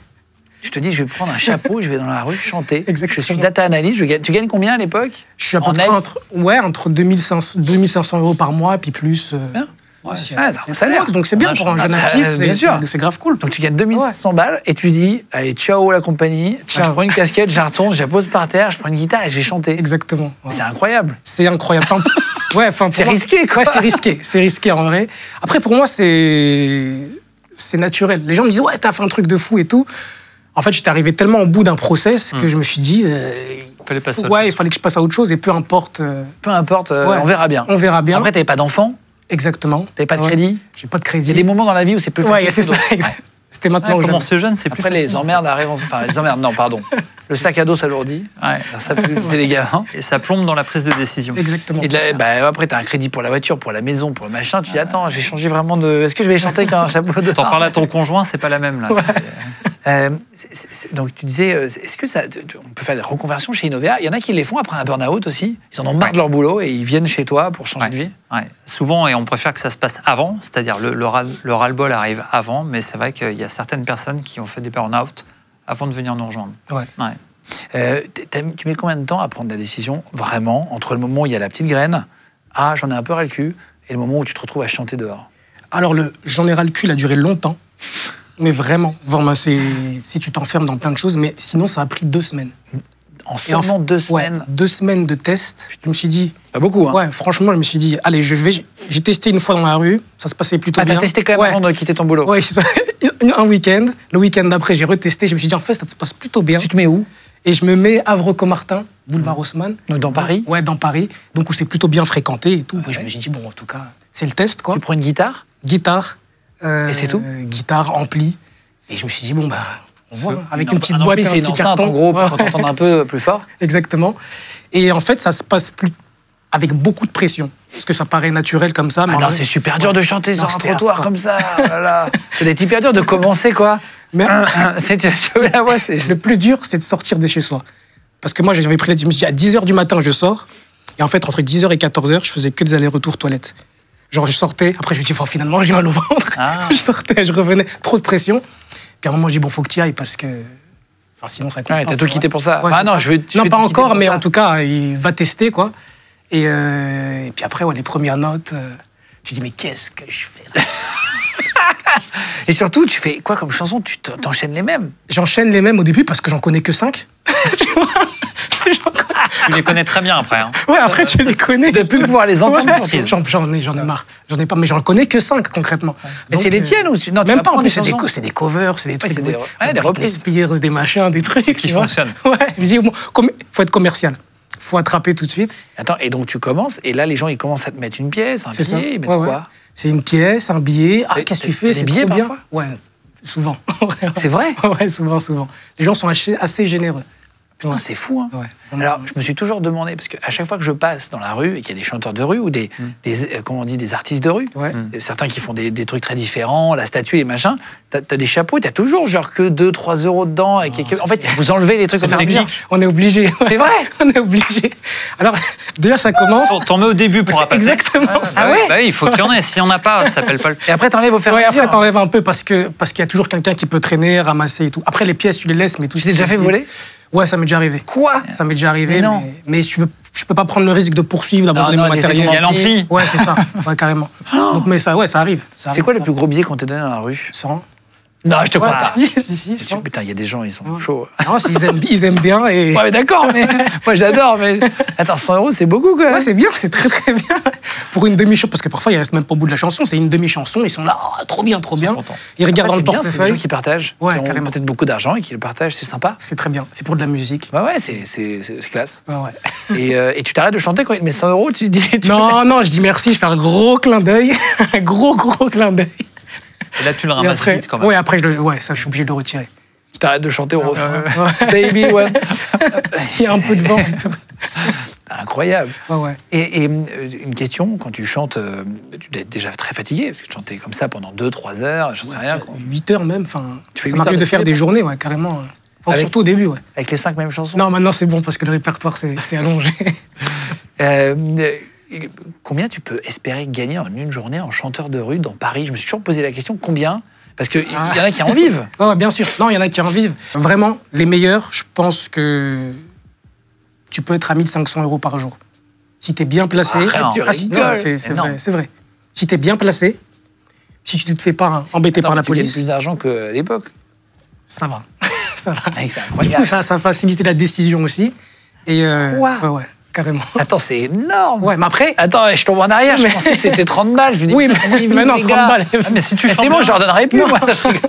Tu te dis, je vais prendre un chapeau, je vais dans la rue chanter. Exactement. Je suis data analyst. Tu gagnes combien à l'époque? Je suis à peu près entre 2500 euros par mois, puis plus. Bien. Ouais, c'est un salaire. Donc c'est bien pour un jeune actif, bien sûr. C'est grave cool. Donc tu gagnes 2600 balles et tu dis, allez, ciao la compagnie. Ciao. Je prends une casquette, je la retourne, je la pose par terre, je prends une guitare et je vais chanter. Exactement. Ouais. C'est incroyable. C'est incroyable. C'est risqué, quoi. Ouais, c'est risqué en vrai. Après, pour moi, c'est naturel. Les gens me disent, ouais, t'as fait un truc de fou et tout. En fait, j'étais arrivé tellement au bout d'un process que je me suis dit, il fallait que je passe à autre chose et peu importe. On verra bien. On verra bien. Après, t'avais pas d'enfant? Exactement. T'avais pas de crédit? J'ai pas de crédit. Il y a des moments dans la vie où c'est plus facile. Ouais, c'est ça. C'était maintenant. Ouais, commencer jeune, c'est plus Après, facile. les emmerdes arrivent. Enfin, les emmerdes, non, pardon. Le sac à dos s'alourdit. Ouais. C'est les gamins. Et ça plombe dans la prise de décision. Exactement. Et après, t'as un crédit pour la voiture, pour la maison, pour le machin. Tu dis, attends, je vais changer vraiment de. Est-ce que je vais chanter avec un chapeau de. T'en parles à ton conjoint, c'est pas la même, là. Ouais. Donc, tu disais, est-ce que on peut faire des reconversions chez Innovea? Il y en a qui les font après un burn-out aussi. Ils en ont marre de leur boulot et ils viennent chez toi pour changer de vie. Ouais. Souvent, et on préfère que ça se passe avant, c'est-à-dire le ras-le-bol arrive avant, mais c'est vrai qu'il y a certaines personnes qui ont fait des burn-out avant de venir nous rejoindre. Ouais. Tu mets combien de temps à prendre la décision, vraiment, entre le moment où il y a la petite graine, j'en ai un peu ras le cul, et le moment où tu te retrouves à chanter dehors? Alors, j'en ai ras le cul a duré longtemps. Mais vraiment, si tu t'enfermes dans plein de choses, mais sinon, ça a pris 2 semaines. En seulement 2 semaines? Ouais, 2 semaines de tests. Je me suis dit... Pas beaucoup, hein? Ouais, franchement, je me suis dit, allez, j'ai testé une fois dans la rue, ça se passait plutôt bien. T'as testé quand même avant de quitter ton boulot? Ouais, un week-end. Le week-end d'après, j'ai retesté, je me suis dit, en fait, ça se passe plutôt bien. Tu te mets où? Et je me mets Havre-Comartin, boulevard Haussmann. Donc dans Paris? Ouais, dans Paris. Donc où c'est plutôt bien fréquenté et tout. Ouais. Je me suis dit, bon, en tout cas, c'est le test, quoi. Tu prends une guitare? Guitare. Et c'est tout? Guitare, ampli. Et je me suis dit, bon, on voit, avec une petite boîte et un petit carton. En gros, pour t'entendre un peu plus fort. Exactement. Et en fait, ça se passe avec beaucoup de pression. Parce que ça paraît naturel comme ça. Mais non, c'est super dur de chanter sur un trottoir comme ça. C'est hyper dur de commencer, quoi. Mais le plus dur, c'est de sortir de chez soi. Parce que moi, j'avais pris je me suis dit, à 10h du matin, je sors. Et en fait, entre 10h et 14h, je faisais que des allers-retours toilettes. Genre, je sortais, après, je me dis, finalement, j'ai mal au ventre. Je sortais, je revenais, trop de pression. Puis à un moment, je dis, bon, faut que tu y ailles parce que. Sinon, ça compte pas. T'as tout quitté pour ça? Ouais, non, pas encore, mais en tout cas, il va tester, quoi. Et puis après, les premières notes, tu dis, mais qu'est-ce que je fais là? Et surtout, tu fais quoi comme chanson? Tu t'enchaînes les mêmes? J'enchaîne les mêmes au début parce que j'en connais que 5. Tu vois? Tu les connais très bien après. Hein. Ouais, après, tu les connais. De plus pouvoir les entendre. Ouais, j'en ai marre. J'en ai pas, mais j'en connais que 5 concrètement. Mais c'est les tiennes ou non, même pas, en plus, c'est chansons des covers, c'est des trucs. c'est des reprises. Des Spears, des machins, des trucs. Qui tu vois. fonctionnent. Ouais, je dis, bon, faut être commercial. Faut attraper tout de suite. Attends, et donc tu commences, et là les gens ils commencent à te mettre une pièce, un C'est ça. billet, ils mettent Ouais, ouais. quoi? C'est une pièce, un billet. Ah, qu'est-ce que tu fais? Des C'est billets trop bien. parfois? Ouais, souvent. C'est vrai? Ouais, souvent. Les gens sont assez généreux. Putain, c'est fou, hein. Ouais. Alors, je me suis toujours demandé, parce qu'à chaque fois que je passe dans la rue et qu'il y a des chanteurs de rue ou comment on dit, des artistes de rue, Ouais. certains qui font des trucs très différents, la statue, les machins, t'as des chapeaux, t'as toujours genre que 2-3 euros dedans. Et ça, en fait, vous enlevez les trucs C'est au fur et à mesure. On est obligé. C'est vrai? On est obligé. Alors, déjà, ça commence. T'en mets au début pour appâter. Exactement. Ah ouais? Bah oui, il faut qu'il y en ait. S'il n'y en a pas, ça s'appelle pas le... Et après, t'enlèves au fur et Ouais, à mesure. après, t'enlèves un peu parce qu'il y a toujours quelqu'un qui peut traîner, ramasser et tout. Après, les pièces, tu les laisses, mais tout. Tu t'es déjà fait voler? Ouais, ça m'est déjà arrivé. Quoi? Ça m'est déjà arrivé, Mais non. mais je peux pas prendre le risque de poursuivre, d'abandonner Non, mon laissez matériel. Il y a l'ampli. Ouais, c'est ça. Ouais, carrément. Donc, mais ça, ouais, ça arrive. C'est quoi le plus gros billet qu'on t'a donné dans la rue? 100. Non, je te crois pas. Si, 100. Putain, il y a des gens, ils sont Ouais. chauds. Non, ils aiment bien et. Ouais, mais d'accord, mais moi j'adore, mais attends, 100 euros, c'est beaucoup quand même. Ouais, c'est bien, c'est très très bien. Pour une demi-chanson, parce que parfois ils restent même pas au bout de la chanson, c'est une demi-chanson, ils sont là, oh, trop bien, trop bien. contents. Ils regardent Après, dans c'est le bien, c'est des portefeuille. gens qui partagent, Ouais, qui ont carrément. peut-être beaucoup d'argent et qui le partagent, c'est sympa. C'est très bien, c'est pour de la musique. Ouais, c'est classe. Ouais, ouais. Et tu t'arrêtes de chanter quand il te met 100 euros, tu dis. Non, je dis merci, je fais un gros clin d'œil, un gros clin d'œil. Et là, tu le Et ramasses après, vite quand même. ouais, après, ça, je suis obligé de le retirer. Tu t'arrêtes de chanter au refrain. Ouais. Baby one. Il y a un peu de vent et tout. Incroyable. Ouais. Et une question, quand tu chantes, tu dois être déjà très fatigué, parce que tu chantais comme ça pendant 2-3 heures, j'en sais rien. Quoi. 8 heures même, enfin, Tu fais ça 8 m'arrive heures de faire d'affilée, des journées, ouais, carrément. Enfin, Avec- surtout au début, ouais. Avec les 5 mêmes chansons. Non, maintenant c'est bon parce que le répertoire c'est allongé. Euh, combien tu peux espérer gagner en une journée en chanteur de rue dans Paris? Je me suis toujours posé la question, combien? Parce qu'il y en a qui en vivent. Ouais, bien sûr. Non, il y en a qui en vivent. Vraiment, les meilleurs, je pense que tu peux être à 1500 € par jour. Si tu es bien placé. Arrête, tu Si, rigoles. non, c'est Énorme. vrai, c'est vrai. Si tu es bien placé, si tu ne te fais pas embêter par la Tu gagnes police, plus d'argent qu'à l'époque. ça va. Ça va. Mec, c'est Du incroyable. coup, ça facilite la décision aussi. Et Quoi ouais, carrément. Attends, c'est énorme. Ouais, mais après, Attends, je tombe en arrière, je Mais- pensais que c'était 30 balles. Je me dis, Oui, mais- comment ils vivent, mais non, les 30 gars balles. Ah, mais si tu Mais chantes c'est bon, bien- je leur donnerai plus, Non. moi. Je rigole.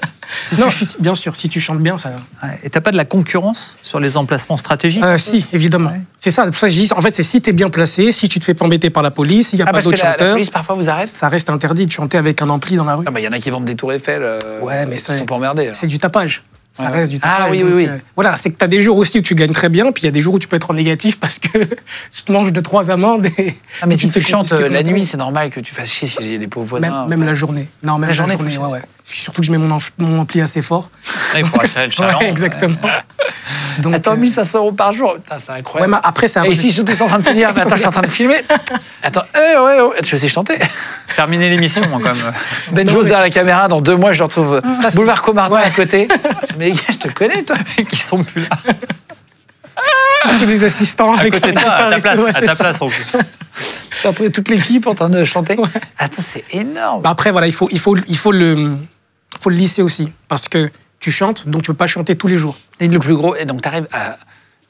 non, bien sûr, si tu chantes bien, ça. Ouais. Et t'as pas de la concurrence sur les emplacements stratégiques? Si, évidemment. Ouais. C'est ça. C'est pour ça que je dis, en fait, c'est si tu es bien placé, si tu te fais pas embêter par la police, s'il n'y a Ah, pas parce que d'autres la chanteurs, police, parfois, vous arrête. ça reste interdit de chanter avec un ampli dans la rue. Ah, bah, il y en a qui vendent des tours Eiffel. Ouais, mais ils ça- sont pas emmerdés. alors. C'est du tapage. Ça Ouais. reste du Ah, tapage. oui, donc, oui. voilà, c'est que tu as des jours aussi où tu gagnes très bien, puis il y a des jours où tu peux être en négatif parce que tu te manges 2-3 amendes. Ah, mais et si te tu fais chantes confisquer ton la nuit, matériel. c'est normal que tu fasses chier s'il y a des pauvres voisins. Même la journée. Non, même La la journée, journée, faut ouais, faire ouais. Surtout que je mets mon ampli assez fort. Là, il faut assurer le chaland. Ouais, exactement. Donc, Attends, 1500 € par jour. Putain, c'est ouais, incroyable. mais après, ça Et ici, ils sont tous en train de se dire, mais attends, je suis en train de filmer. Attends, je sais chanter. Terminer l'émission, moi, quand même. Benjos derrière la caméra, dans 2 mois, je le retrouve Ça, c'est- boulevard Comardin Ouais. à côté. Mais les gars, je te connais, toi. Qui sont plus là. que des assistants À avec côté de un toi, à ta guitare et place, tout, ouais, à c'est ta ça. place en plus. J'ai retrouvé toute l'équipe en train de chanter. Attends, c'est énorme. Bah après, voilà, il faut le lisser aussi. Parce que tu chantes, donc tu peux pas chanter tous les jours. Et le plus gros, et donc tu arrives à,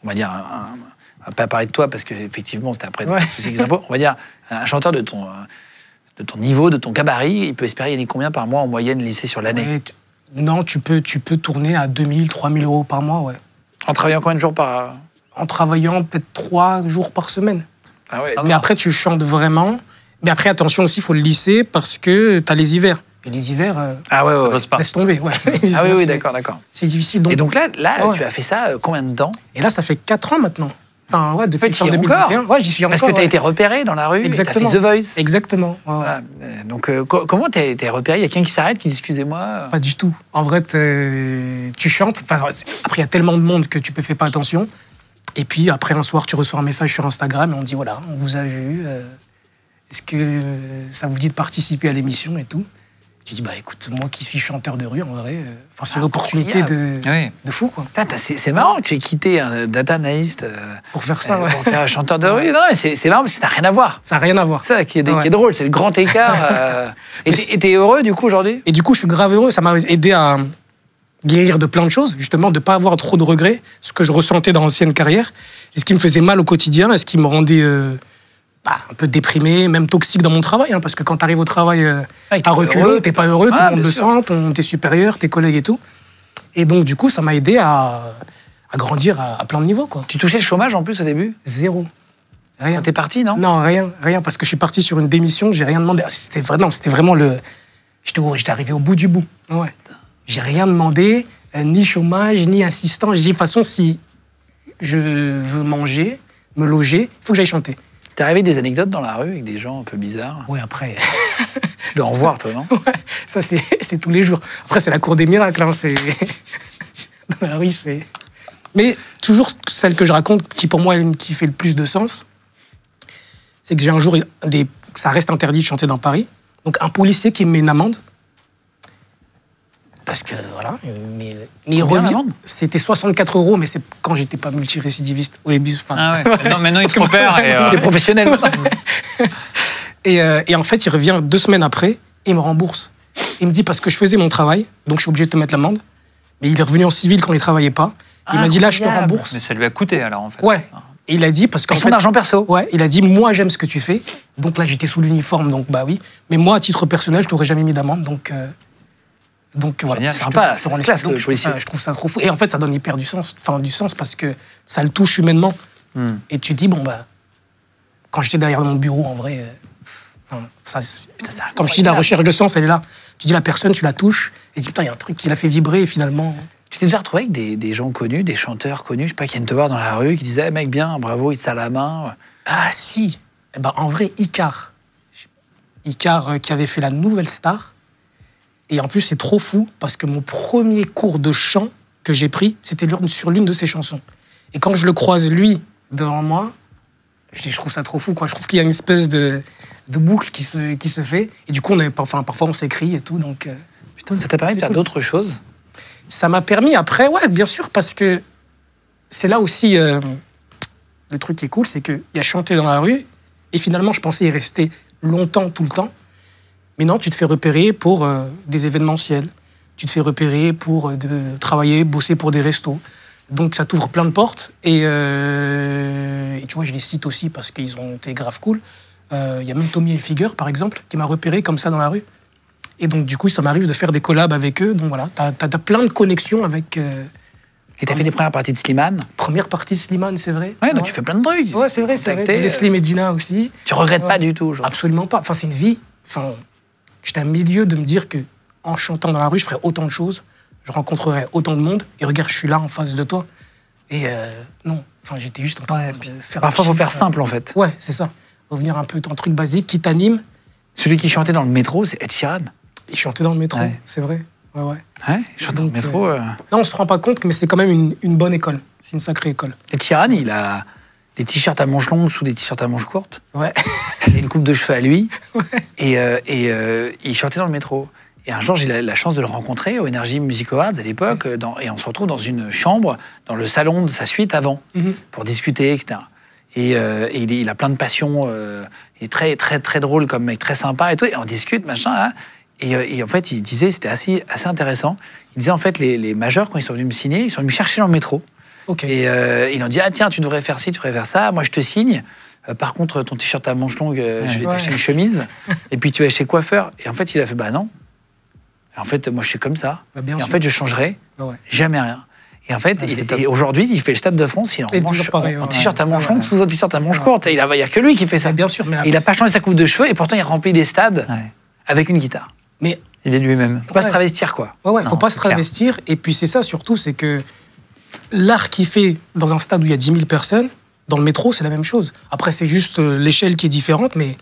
on va dire, à pas parler de toi, parce qu'effectivement, c'était après Ouais. tous ces exemples. On va dire, un chanteur de ton niveau, de ton gabarit, il peut espérer gagner combien par mois en moyenne lycée sur l'année? Ouais, non, tu peux tourner à 2000, 3000 € par mois, ouais. En travaillant combien de jours par... En travaillant peut-être 3 jours par semaine. Ah ouais. Ah Mais après, tu chantes vraiment. Mais après, attention aussi, il faut le lisser parce que tu as les hivers. Et les hivers, Ah ouais, ouais, ouais. Bosse pas. laisse tomber. Ouais. Ah oui, oui, C'est- d'accord, d'accord. C'est difficile. Et donc là Ouais. tu as fait ça combien de temps? Et là, ça fait 4 ans maintenant. Enfin, ouais, depuis En fait, tu y es 2021. Ouais, j'y suis encore. Parce que tu as ouais. été repéré dans la rue, tu as Exactement. fait The Voice. Exactement. ouais, ouais. Voilà. Donc, comment t'es repéré? Il y a quelqu'un qui s'arrête, qui dit excusez-moi. Pas du tout. En vrai, tu chantes. Enfin, après, il y a tellement de monde que tu ne fais pas attention. Et puis, après, un soir, tu reçois un message sur Instagram et on dit voilà, on vous a vu. Est-ce que ça vous dit de participer à l'émission et tout? Tu dis bah écoute, moi qui suis chanteur de rue, en vrai, c'est une opportunité incroyable. Oui. de fou, quoi. Putain, c'est marrant que tu aies quitté un data analyst Pour faire ça, ouais. pour faire un chanteur de rue. Non, mais c'est marrant parce que ça n'a rien à voir. Ça n'a rien à voir. C'est ça qui est Ouais. drôle, c'est le grand écart. Et t'es heureux du coup aujourd'hui? Et du coup, je suis grave heureux. Ça m'a aidé guérir de plein de choses, justement, de ne pas avoir trop de regrets, ce que je ressentais dans l'ancienne carrière, et ce qui me faisait mal au quotidien, et ce qui me rendait un peu déprimé, même toxique dans mon travail, parce que quand tu arrives au travail à reculons, t'es pas heureux, tout le monde le sent, tes supérieurs, tes collègues et tout. Et donc, du coup, ça m'a aidé à grandir à plein de niveaux, quoi. Tu touchais le chômage en plus au début? Zéro. Rien. T'es parti, non? Non, rien, parce que je suis parti sur une démission, j'ai rien demandé. C'était vraiment le... J'étais arrivé au bout du bout. Ouais. J'ai rien demandé, ni chômage, ni assistant. J'ai dit, de toute façon, si je veux manger, me loger, il faut que j'aille chanter. T'es arrivé des anecdotes dans la rue avec des gens un peu bizarres? Ouais, après... Tu dois en voir, toi, non? Ouais, ça, c'est tous les jours. Après, c'est la cour des miracles. C'est... Dans la rue, c'est... Mais toujours celle que je raconte, qui pour moi, qui fait le plus de sens, c'est que j'ai un jour... Ça reste interdit de chanter dans Paris. Donc, un policier qui me met une amende. Parce que, voilà... Mais il revient... C'était 64 €, mais c'est quand j'étais pas multirécidiviste. Au début, Ah ouais. Maintenant, il se repère et... T'es professionnel. Et en fait, il revient 2 semaines après et il me rembourse. Il me dit, parce que je faisais mon travail, donc je suis obligé de te mettre l'amende. Mais il est revenu en civil quand il ne travaillait pas. Il m'a dit, là, je te rembourse. Mais ça lui a coûté, alors, en fait. Ouais. Et il a dit, parce qu'en fait... Son argent perso. Ouais, il a dit, moi, j'aime ce que tu fais. Donc là, j'étais sous l'uniforme, donc bah oui. Mais moi, à titre personnel, je t'aurais jamais mis d'amende, donc voilà. C'est sympa, c'est une classe, je trouve ça trop fou. Et en fait, ça donne hyper du sens parce que ça le touche humainement. Et tu dis, bon, bah, quand j'étais derrière mon bureau, en vrai... Comme je dis, la recherche de sens, elle est là. Tu dis la personne, tu la touches, et tu dis, putain, il y a un truc qui l'a fait vibrer, et finalement... Tu t'es déjà retrouvé avec des gens connus, des chanteurs connus, je sais pas, qui viennent te voir dans la rue, qui disaient, hey, mec, bien, bravo, il te serre la main. Ah, si. Eh ben, en vrai, Icar, qui avait fait la Nouvelle Star. Et en plus, c'est trop fou, parce que mon premier cours de chant que j'ai pris, c'était sur l'une de ses chansons. Et quand je le croise, lui, devant moi, je trouve ça trop fou, quoi. Je trouve qu'il y a une espèce de boucle qui se fait. Et du coup, parfois, on s'écrit et tout. Donc, putain, ça t'a permis de faire d'autres choses? Ça m'a permis, après, ouais, bien sûr, parce que c'est là aussi le truc qui est cool, c'est qu'il y a chanté dans la rue, et finalement, je pensais y rester longtemps, tout le temps. Mais non, tu te fais repérer pour des événementiels. Tu te fais repérer pour travailler, bosser pour des restos. Donc, ça t'ouvre plein de portes. Et tu vois, je les cite aussi parce qu'ils ont été grave cool. Il y a même Tommy Hilfiger, par exemple, qui m'a repéré comme ça dans la rue. Et donc, du coup, ça m'arrive de faire des collabs avec eux. Donc voilà, t'as plein de connexions avec... Et t'as fait les premières parties de Slimane? Première partie de Slimane, c'est vrai. Ouais, donc tu fais plein de trucs. Ouais, c'est vrai, c'est vrai. Leslie Medina aussi. Tu regrettes pas du tout aujourd'hui? Absolument pas. Enfin, c'est une vie. Enfin, j'étais à milieu de me dire que en chantant dans la rue, je ferais autant de choses, je rencontrerais autant de monde. Et regarde, je suis là en face de toi. Et non, enfin, j'étais juste en train de faire... Parfois, il faut faire simple, en fait. Ouais, c'est ça. Revenir un peu dans un truc basique qui t'anime. Celui qui chantait dans le métro, c'est Ed Sheeran. Il chantait dans le métro, ouais. C'est vrai. Ouais, ouais. Ouais, il chantait dans le métro. Non, on se rend pas compte, mais c'est quand même une bonne école. C'est une sacrée école. Ed Sheeran, il a des t-shirts à manches longues sous des t-shirts à manches courtes. Ouais. Et une coupe de cheveux à lui. Ouais. Et il chantait dans le métro. Et un jour, j'ai eu la chance de le rencontrer au Energy Music Awards à l'époque. Et on se retrouve dans une chambre, dans le salon de sa suite avant, pour discuter, etc. Et il a plein de passions. Il est très, très, très drôle comme mec, très sympa et tout. Et on discute, machin. Hein. Et en fait, il disait, c'était assez intéressant. Il disait, en fait, les majeurs, quand ils sont venus me signer, ils sont venus me chercher dans le métro. Okay. Et ils ont dit, ah tiens, tu devrais faire ci, tu devrais faire ça. Moi, je te signe. Par contre, ton t-shirt à manches longues, je vais t'acheter une chemise. Et puis, tu vas chez coiffeur. Et en fait, il a fait, bah non. Et en fait, moi, je suis comme ça. Bah, et en fait, je changerai jamais rien. Et en fait, aujourd'hui, il fait le Stade de France, il est en t-shirt à manches longues sous un t-shirt à manches courtes. Et il n'y a que lui qui fait ça. Bien sûr, mais il n'a pas changé sa coupe de cheveux et pourtant, il remplit des stades avec une guitare. Mais il est lui-même. Faut pas se travestir, quoi. Ouais, faut pas se travestir. Et puis, c'est ça, surtout, c'est que l'art qu'il fait dans un stade où il y a 10 000 personnes, dans le métro, c'est la même chose. Après, c'est juste l'échelle qui est différente, mais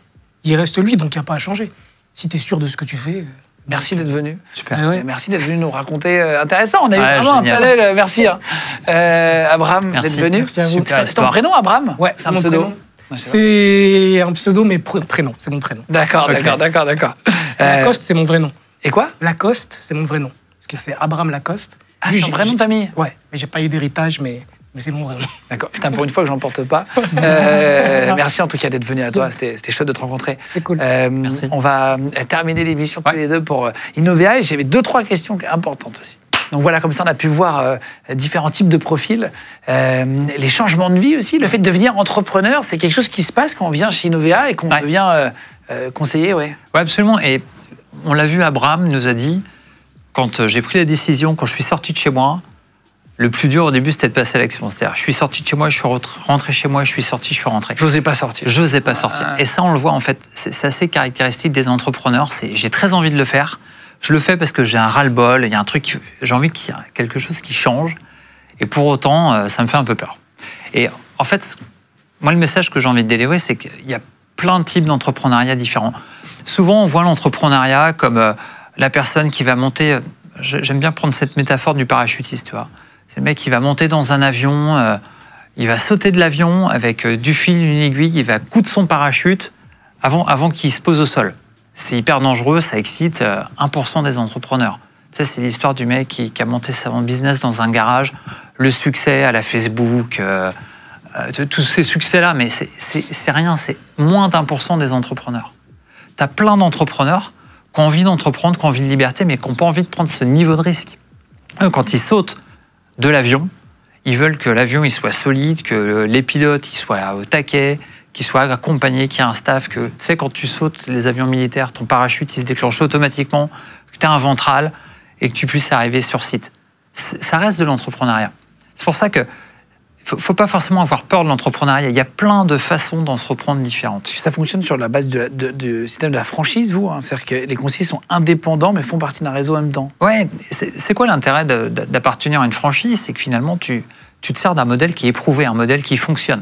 il reste lui, donc il n'y a pas à changer. Si tu es sûr de ce que tu fais... Merci d'être venu. Super. Merci d'être venu nous raconter. Intéressant, on a eu vraiment génial. Un panel. Merci. Hein. Abraham, d'être venu. Merci à vous. C'est ton prénom, Abraham? Ouais, c'est mon pseudo. C'est un pseudo, mais prénom. C'est mon prénom. D'accord. Lacoste, c'est mon vrai nom. Et quoi? Lacoste, c'est mon vrai nom. Parce que c'est Abraham Lacoste. Ah, c'est ton vrai nom de famille? Ouais, mais j'ai pas eu d'héritage, mais c'est mon vrai nom. D'accord. Putain, pour une fois que j'en porte pas. Merci en tout cas d'être venu à toi. C'était chouette de te rencontrer. C'est cool. On va terminer l'émission tous les deux pour Innovea. Et j'avais 2-3 questions importantes aussi. Donc voilà, comme ça, on a pu voir différents types de profils. Les changements de vie aussi, le fait de devenir entrepreneur, c'est quelque chose qui se passe quand on vient chez Inovea et qu'on devient conseiller, Oui, absolument. Et on l'a vu, Abraham nous a dit, quand j'ai pris la décision, quand je suis sorti de chez moi, le plus dur au début, c'était de passer à l'action. C'est-à-dire, je suis sorti de chez moi, je suis rentré chez moi, je suis sorti, je suis rentré. J'osais pas sortir. J'osais pas sortir. Et ça, on le voit, en fait, c'est assez caractéristique des entrepreneurs. J'ai très envie de le faire. Je le fais parce que j'ai un ras-le-bol, il y a un truc, j'ai envie qu'il y ait quelque chose qui change. Et pour autant, ça me fait un peu peur. Et en fait, moi, le message que j'ai envie de délivrer, c'est qu'il y a plein de types d'entrepreneuriat différents. Souvent, on voit l'entrepreneuriat comme la personne qui va monter... J'aime bien prendre cette métaphore du parachutiste, tu vois. C'est le mec qui va monter dans un avion, il va sauter de l'avion avec du fil, une aiguille, il va coudre son parachute avant qu'il se pose au sol. C'est hyper dangereux, ça excite 1% des entrepreneurs. Tu sais, c'est l'histoire du mec qui a monté son business dans un garage, le succès à la Facebook, tous ces succès-là, mais c'est rien, c'est moins d'1% des entrepreneurs. Tu as plein d'entrepreneurs qui ont envie d'entreprendre, qui ont envie de liberté, mais qui n'ont pas envie de prendre ce niveau de risque. Eux, quand ils sautent de l'avion, ils veulent que l'avion il soit solide, que les pilotes ils soient au taquet, qu'ils soient accompagnés, qu'il y ait un staff, que tu sais, quand tu sautes les avions militaires, ton parachute il se déclenche automatiquement, que tu as un ventral et que tu puisses arriver sur site. Ça reste de l'entrepreneuriat. C'est pour ça que faut pas forcément avoir peur de l'entrepreneuriat. Il y a plein de façons d'entreprendre différentes. Parce que ça fonctionne sur la base du système de la franchise, vous, hein. C'est-à-dire que les conseillers sont indépendants, mais font partie d'un réseau en même temps. Ouais, c'est quoi l'intérêt d'appartenir à une franchise? C'est que finalement, tu te sers d'un modèle qui est éprouvé, un modèle qui fonctionne.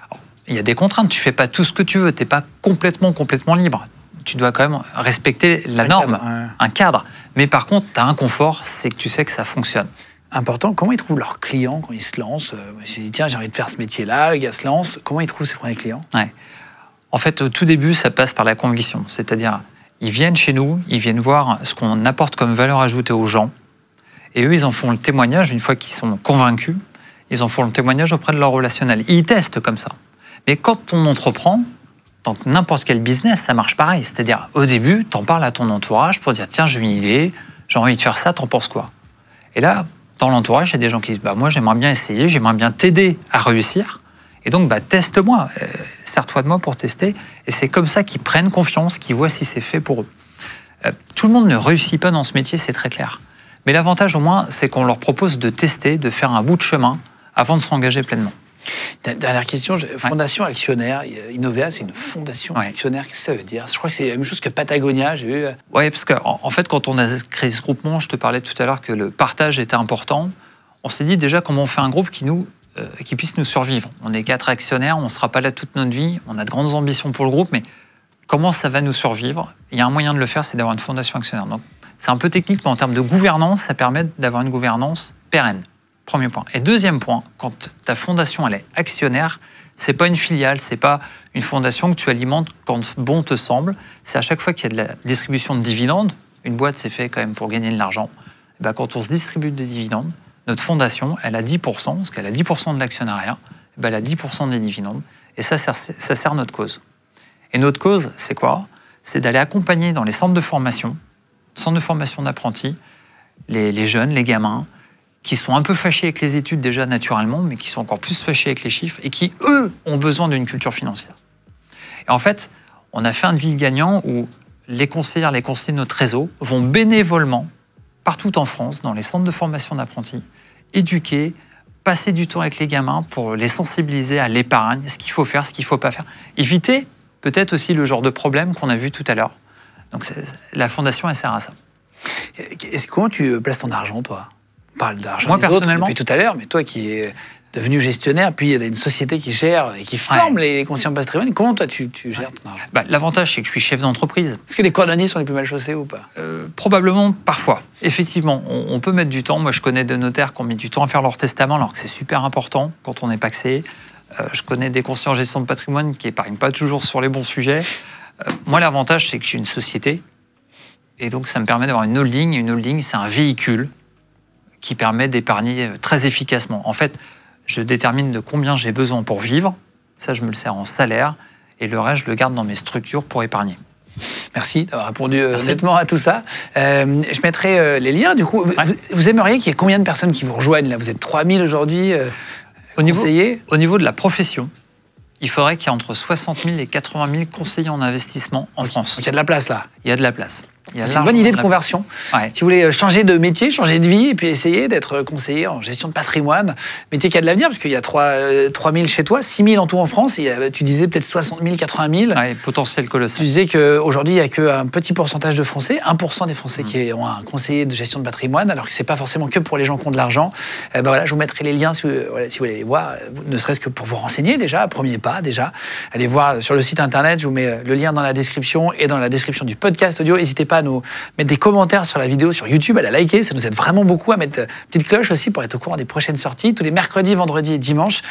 Alors, il y a des contraintes, tu fais pas tout ce que tu veux, tu n'es pas complètement libre. Tu dois quand même respecter la norme, un cadre. Mais par contre, tu as un confort, c'est que tu sais que ça fonctionne. Important, comment ils trouvent leurs clients quand ils se lancent? J'ai dit, tiens, j'ai envie de faire ce métier-là, le gars se lance. Comment ils trouvent ses premiers clients? En fait, au tout début, ça passe par la conviction. C'est-à-dire, ils viennent chez nous, ils viennent voir ce qu'on apporte comme valeur ajoutée aux gens. Et eux, ils en font le témoignage, une fois qu'ils sont convaincus, ils en font le témoignage auprès de leur relationnel. Ils testent comme ça. Mais quand on entreprend, dans n'importe quel business, ça marche pareil. C'est-à-dire, au début, tu en parles à ton entourage pour dire, tiens, j'ai une idée, j'ai envie de faire ça, t'en penses quoi? Et là, dans l'entourage, il y a des gens qui disent, moi, j'aimerais bien essayer, j'aimerais bien t'aider à réussir. Et donc, teste-moi, sers-toi de moi pour tester. Et c'est comme ça qu'ils prennent confiance, qu'ils voient si c'est fait pour eux. Tout le monde ne réussit pas dans ce métier, c'est très clair. Mais l'avantage, au moins, c'est qu'on leur propose de tester, de faire un bout de chemin avant de s'engager pleinement. Dernière question, fondation actionnaire. Inovea, c'est une fondation actionnaire. Qu'est-ce que ça veut dire? Je crois que c'est la même chose que Patagonia, j'ai vu. Oui, parce qu'en fait, quand on a créé ce groupement, je te parlais tout à l'heure que le partage était important. On s'est dit déjà comment on fait un groupe qui puisse nous survivre. On est 4 actionnaires, on ne sera pas là toute notre vie, on a de grandes ambitions pour le groupe, mais comment ça va nous survivre? Il y a un moyen de le faire, c'est d'avoir une fondation actionnaire. Donc, c'est un peu technique, mais en termes de gouvernance, ça permet d'avoir une gouvernance pérenne. Premier point. Et deuxième point, quand ta fondation elle est actionnaire, c'est pas une filiale, c'est pas une fondation que tu alimentes quand bon te semble. C'est à chaque fois qu'il y a de la distribution de dividendes, une boîte c'est fait quand même pour gagner de l'argent. Et quand on se distribue des dividendes, notre fondation, elle a 10%, parce qu'elle a 10% de l'actionnariat, elle a 10% des dividendes, et ça sert notre cause. Et notre cause, c'est quoi? C'est d'aller accompagner dans les centres de formation d'apprentis, les jeunes, les gamins, qui sont un peu fâchés avec les études déjà naturellement, mais qui sont encore plus fâchés avec les chiffres, et qui, eux, ont besoin d'une culture financière. Et en fait, on a fait un deal gagnant où les conseillers de notre réseau vont bénévolement, partout en France, dans les centres de formation d'apprentis, éduquer, passer du temps avec les gamins pour les sensibiliser à l'épargne, ce qu'il faut faire, ce qu'il ne faut pas faire. Éviter peut-être aussi le genre de problème qu'on a vu tout à l'heure. Donc la fondation, elle sert à ça. Comment tu places ton argent, toi? On parle d'argent Moi, des autres personnellement, depuis tout à l'heure, mais toi qui es devenu gestionnaire, puis il y a une société qui gère et qui forme les conseillers en patrimoine, comment toi tu gères ton argent? L'avantage, c'est que je suis chef d'entreprise. Est-ce que les cordonniers sont les plus mal chaussés ou pas? Probablement, parfois. Effectivement, on peut mettre du temps. Moi, je connais des notaires qui ont mis du temps à faire leur testament, alors que c'est super important quand on est pacsé. Je connais des conseillers en gestion de patrimoine qui épargnent pas toujours sur les bons sujets. Moi, l'avantage, c'est que j'ai une société. Et donc, ça me permet d'avoir une holding. Une holding, c'est un véhicule qui permet d'épargner très efficacement. En fait, je détermine de combien j'ai besoin pour vivre. Ça, je me le sers en salaire. Et le reste, je le garde dans mes structures pour épargner. Merci d'avoir répondu honnêtement à tout ça. Je mettrai les liens. Du coup, vous aimeriez qu'il y ait combien de personnes qui vous rejoignent là? Vous êtes 3000 aujourd'hui conseillers. Au niveau de la profession, il faudrait qu'il y ait entre 60 000 et 80 000 conseillers en investissement en France. Donc il y a de la place là. Il y a de la place. C'est une bonne idée de conversion. Ouais. Si vous voulez changer de métier, changer de vie, et puis essayer d'être conseiller en gestion de patrimoine, métier qui a de l'avenir, parce qu'il y a 3 000 chez toi, 6 000 en tout en France, et tu disais peut-être 60 000, 80 000. Ouais, potentiel colossal. Tu disais qu'aujourd'hui, il n'y a qu'un petit pourcentage de Français, 1% des Français qui ont un conseiller de gestion de patrimoine, alors que ce n'est pas forcément que pour les gens qui ont de l'argent. Voilà, je vous mettrai les liens si vous voulez les voir, ne serait-ce que pour vous renseigner déjà, premier pas déjà. Allez voir sur le site internet, je vous mets le lien dans la description et dans la description du podcast audio. N'hésitez pas à nous mettre des commentaires sur la vidéo sur YouTube, à la liker, ça nous aide vraiment beaucoup, à mettre petite cloche aussi pour être au courant des prochaines sorties, tous les mercredis, vendredis et dimanches.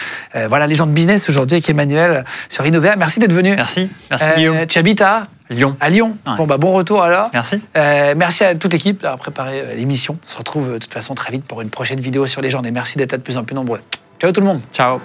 Voilà, les gens de business aujourd'hui avec Emmanuel sur Innovea. Merci d'être venu. Merci Guillaume. Tu habites à Lyon. À Lyon. Ouais. Bon retour alors. Merci. Merci à toute l'équipe d'avoir préparé l'émission. On se retrouve de toute façon très vite pour une prochaine vidéo sur les gens. Et merci d'être là de plus en plus nombreux. Ciao tout le monde. Ciao.